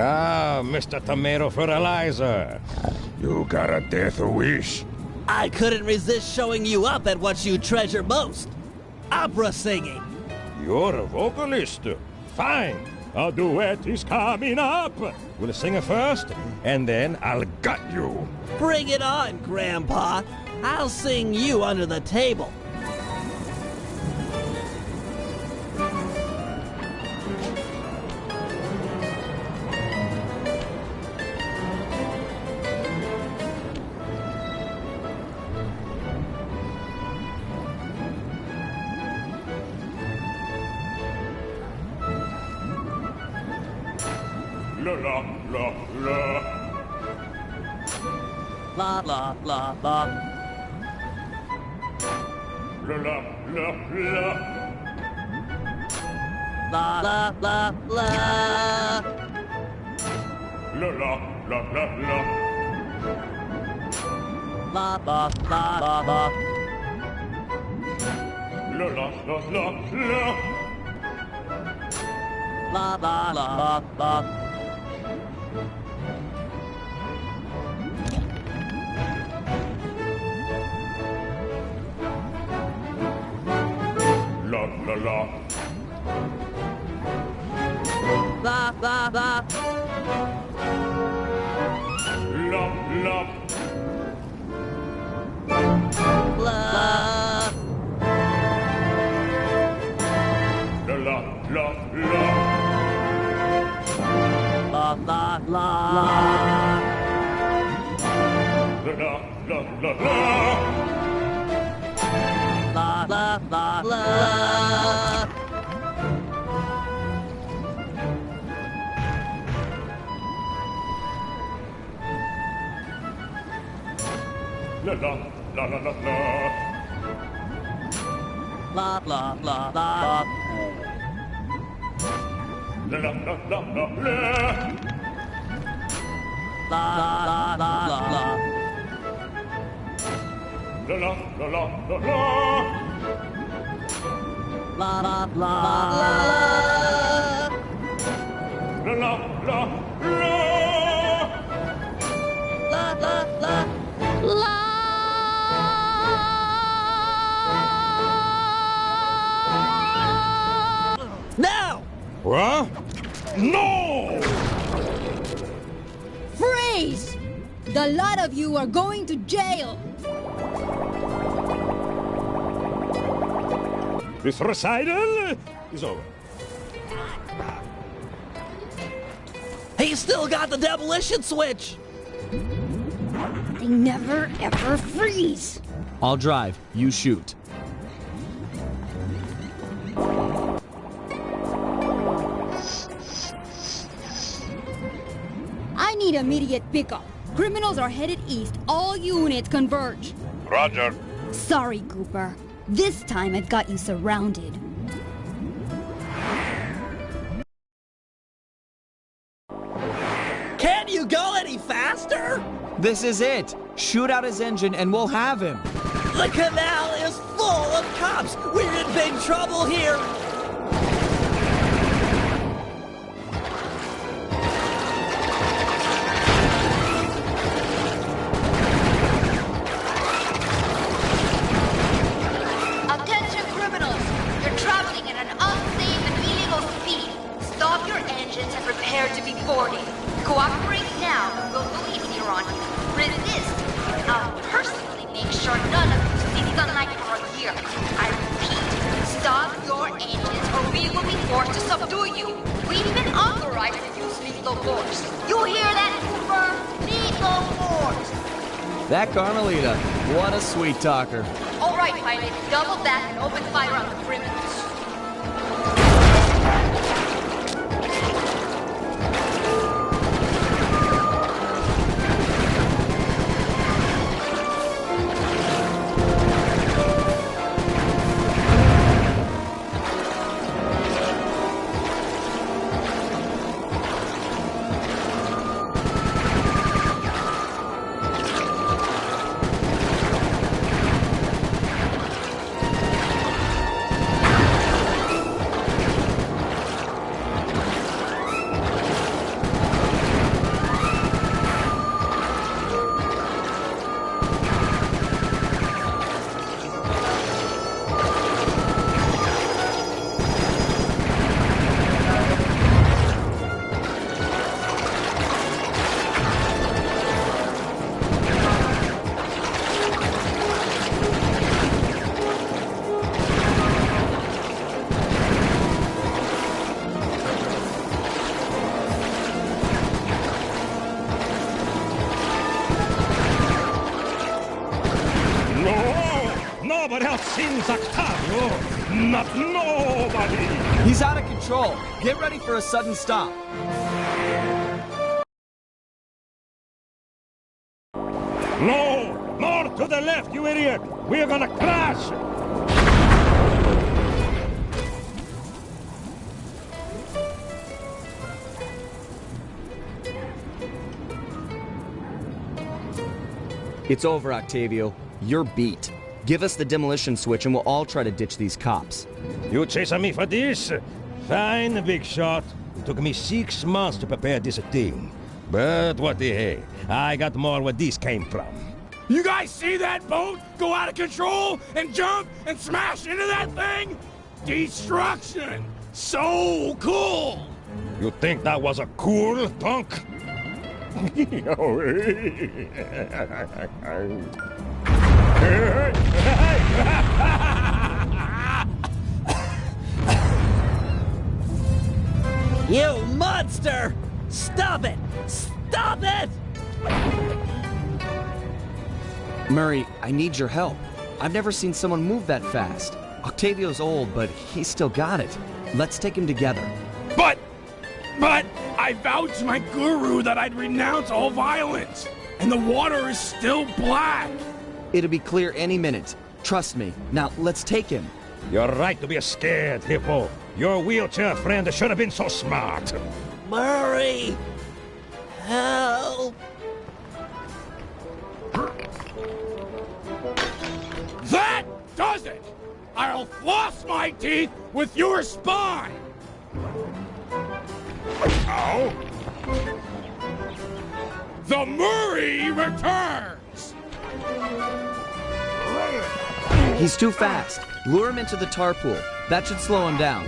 Ah, Mr. Tomato Fertilizer. You got a death wish. I couldn't resist showing you up at what you treasure most. Opera singing. You're a vocalist. Fine. A duet is coming up. We'll sing it first, and then I'll gut you. Bring it on, Grandpa. I'll sing you under the table. La la la la. La la la la. La la la la. La la la la. La la la la la. La la la la la. La la la la la. La la la la. La la la. La la la. La la. La. La la la la. La la la. La la la la la. La la la la. La la la la la la. La la la la. La la la la la la. La la la la la. La la la la la la. La la la la. La la la la. La la la la. Now! What? No! Freeze! The lot of you are going to jail! This recital is over. He's still got the demolition switch! They never ever freeze! I'll drive, you shoot. I need immediate pickup. Criminals are headed east. All units converge. Roger. Sorry, Cooper. This time I've got you surrounded. Can you go any faster? This is it. Shoot out his engine and we'll have him. The canal is full of cops. We're in big trouble here. Attention criminals! You're traveling at an unsafe and illegal speed. Stop your engines and prepare to be boarded. Cooperate now, we'll release you on you. Resist. I'll personally make sure none of you see sunlight for a year. I repeat, stop your engines or we will be forced to subdue you. We've been authorized to use lethal force. You hear that, Cooper? Lethal force! That Carmelita, what a sweet talker. All right, pilot, double back and open fire on the criminals. Nobody else sings Octavio. Not nobody. He's out of control. Get ready for a sudden stop. No! More to the left, you idiot! We're gonna crash! It's over, Octavio. You're beat. Give us the demolition switch and we'll all try to ditch these cops. You chasing me for this? Fine, big shot. It took me 6 months to prepare this thing. But what the hey? I got more where this came from. You guys see that boat go out of control and jump and smash into that thing? Destruction! So cool! You think that was a cool punk? You monster! Stop it! Stop it! Murray, I need your help. I've never seen someone move that fast. Octavio's old, but he's still got it. Let's take him together. But I vowed to my guru that I'd renounce all violence, and the water is still black. It'll be clear any minute. Trust me. Now, let's take him. You're right to be scared, Hippo. Your wheelchair friend should have been so smart. Murray! Help! That does it! I'll floss my teeth with your spine! Ow! The Murray returns! He's too fast. Lure him into the tar pool. That should slow him down.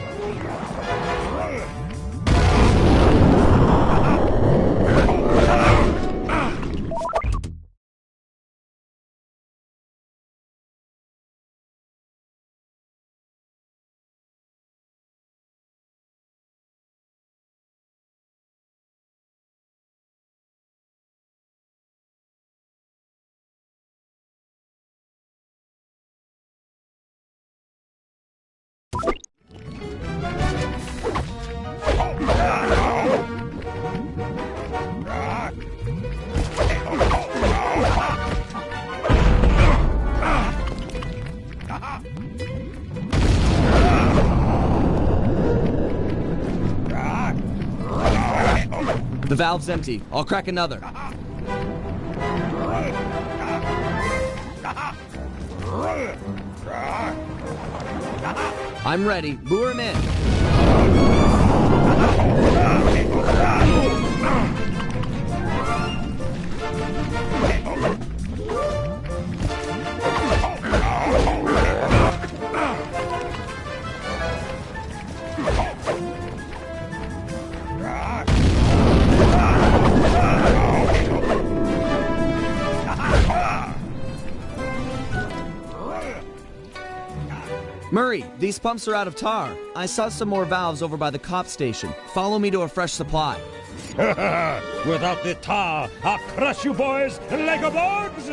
The valve's empty. I'll crack another. I'm ready. Lure him in. Murray, these pumps are out of tar. I saw some more valves over by the cop station. Follow me to a fresh supply. Without the tar, I'll crush you boys like a bugs!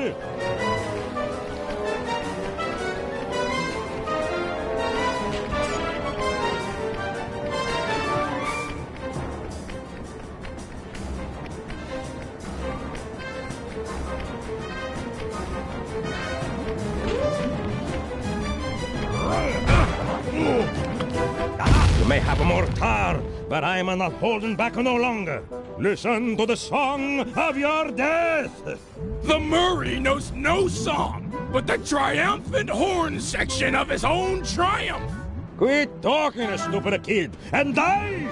You may have more tar, but I am not holding back no longer. Listen to the song of your death. The Murray knows no song, but the triumphant horn section of his own triumph. Quit talking, stupid kid, and die!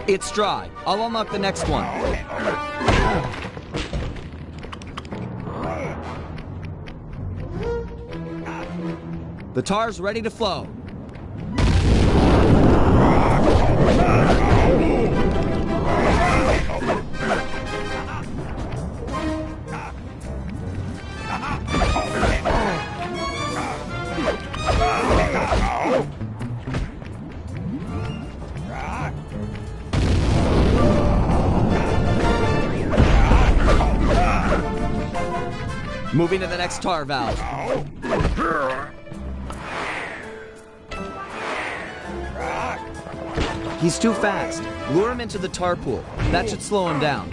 It's dry. I'll unlock the next one. The tar's ready to flow. Moving to the next tar valve. He's too fast. Lure him into the tar pool. That should slow him down.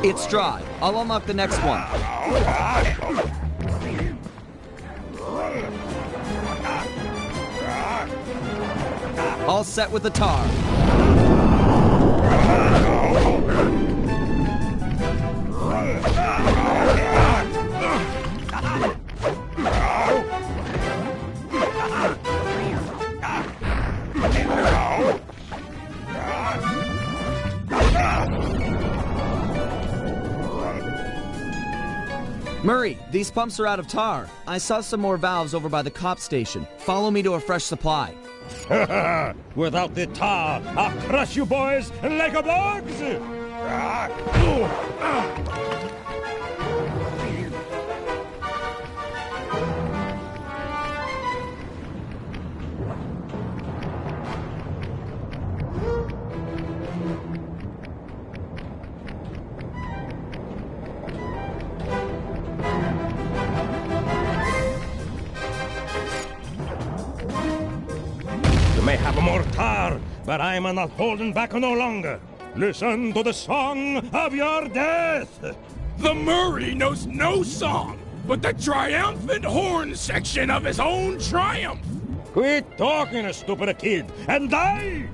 It's dry. I'll unlock the next one. All set with the tar. Murray, these pumps are out of tar. I saw some more valves over by the cop station. Follow me to a fresh supply. Without the tar, I'll crush you boys like a bugs! May have more tar, but I am not holding back no longer. Listen to the song of your death. The Murray knows no song, but the triumphant horn section of his own triumph. Quit talking, stupid kid, and die!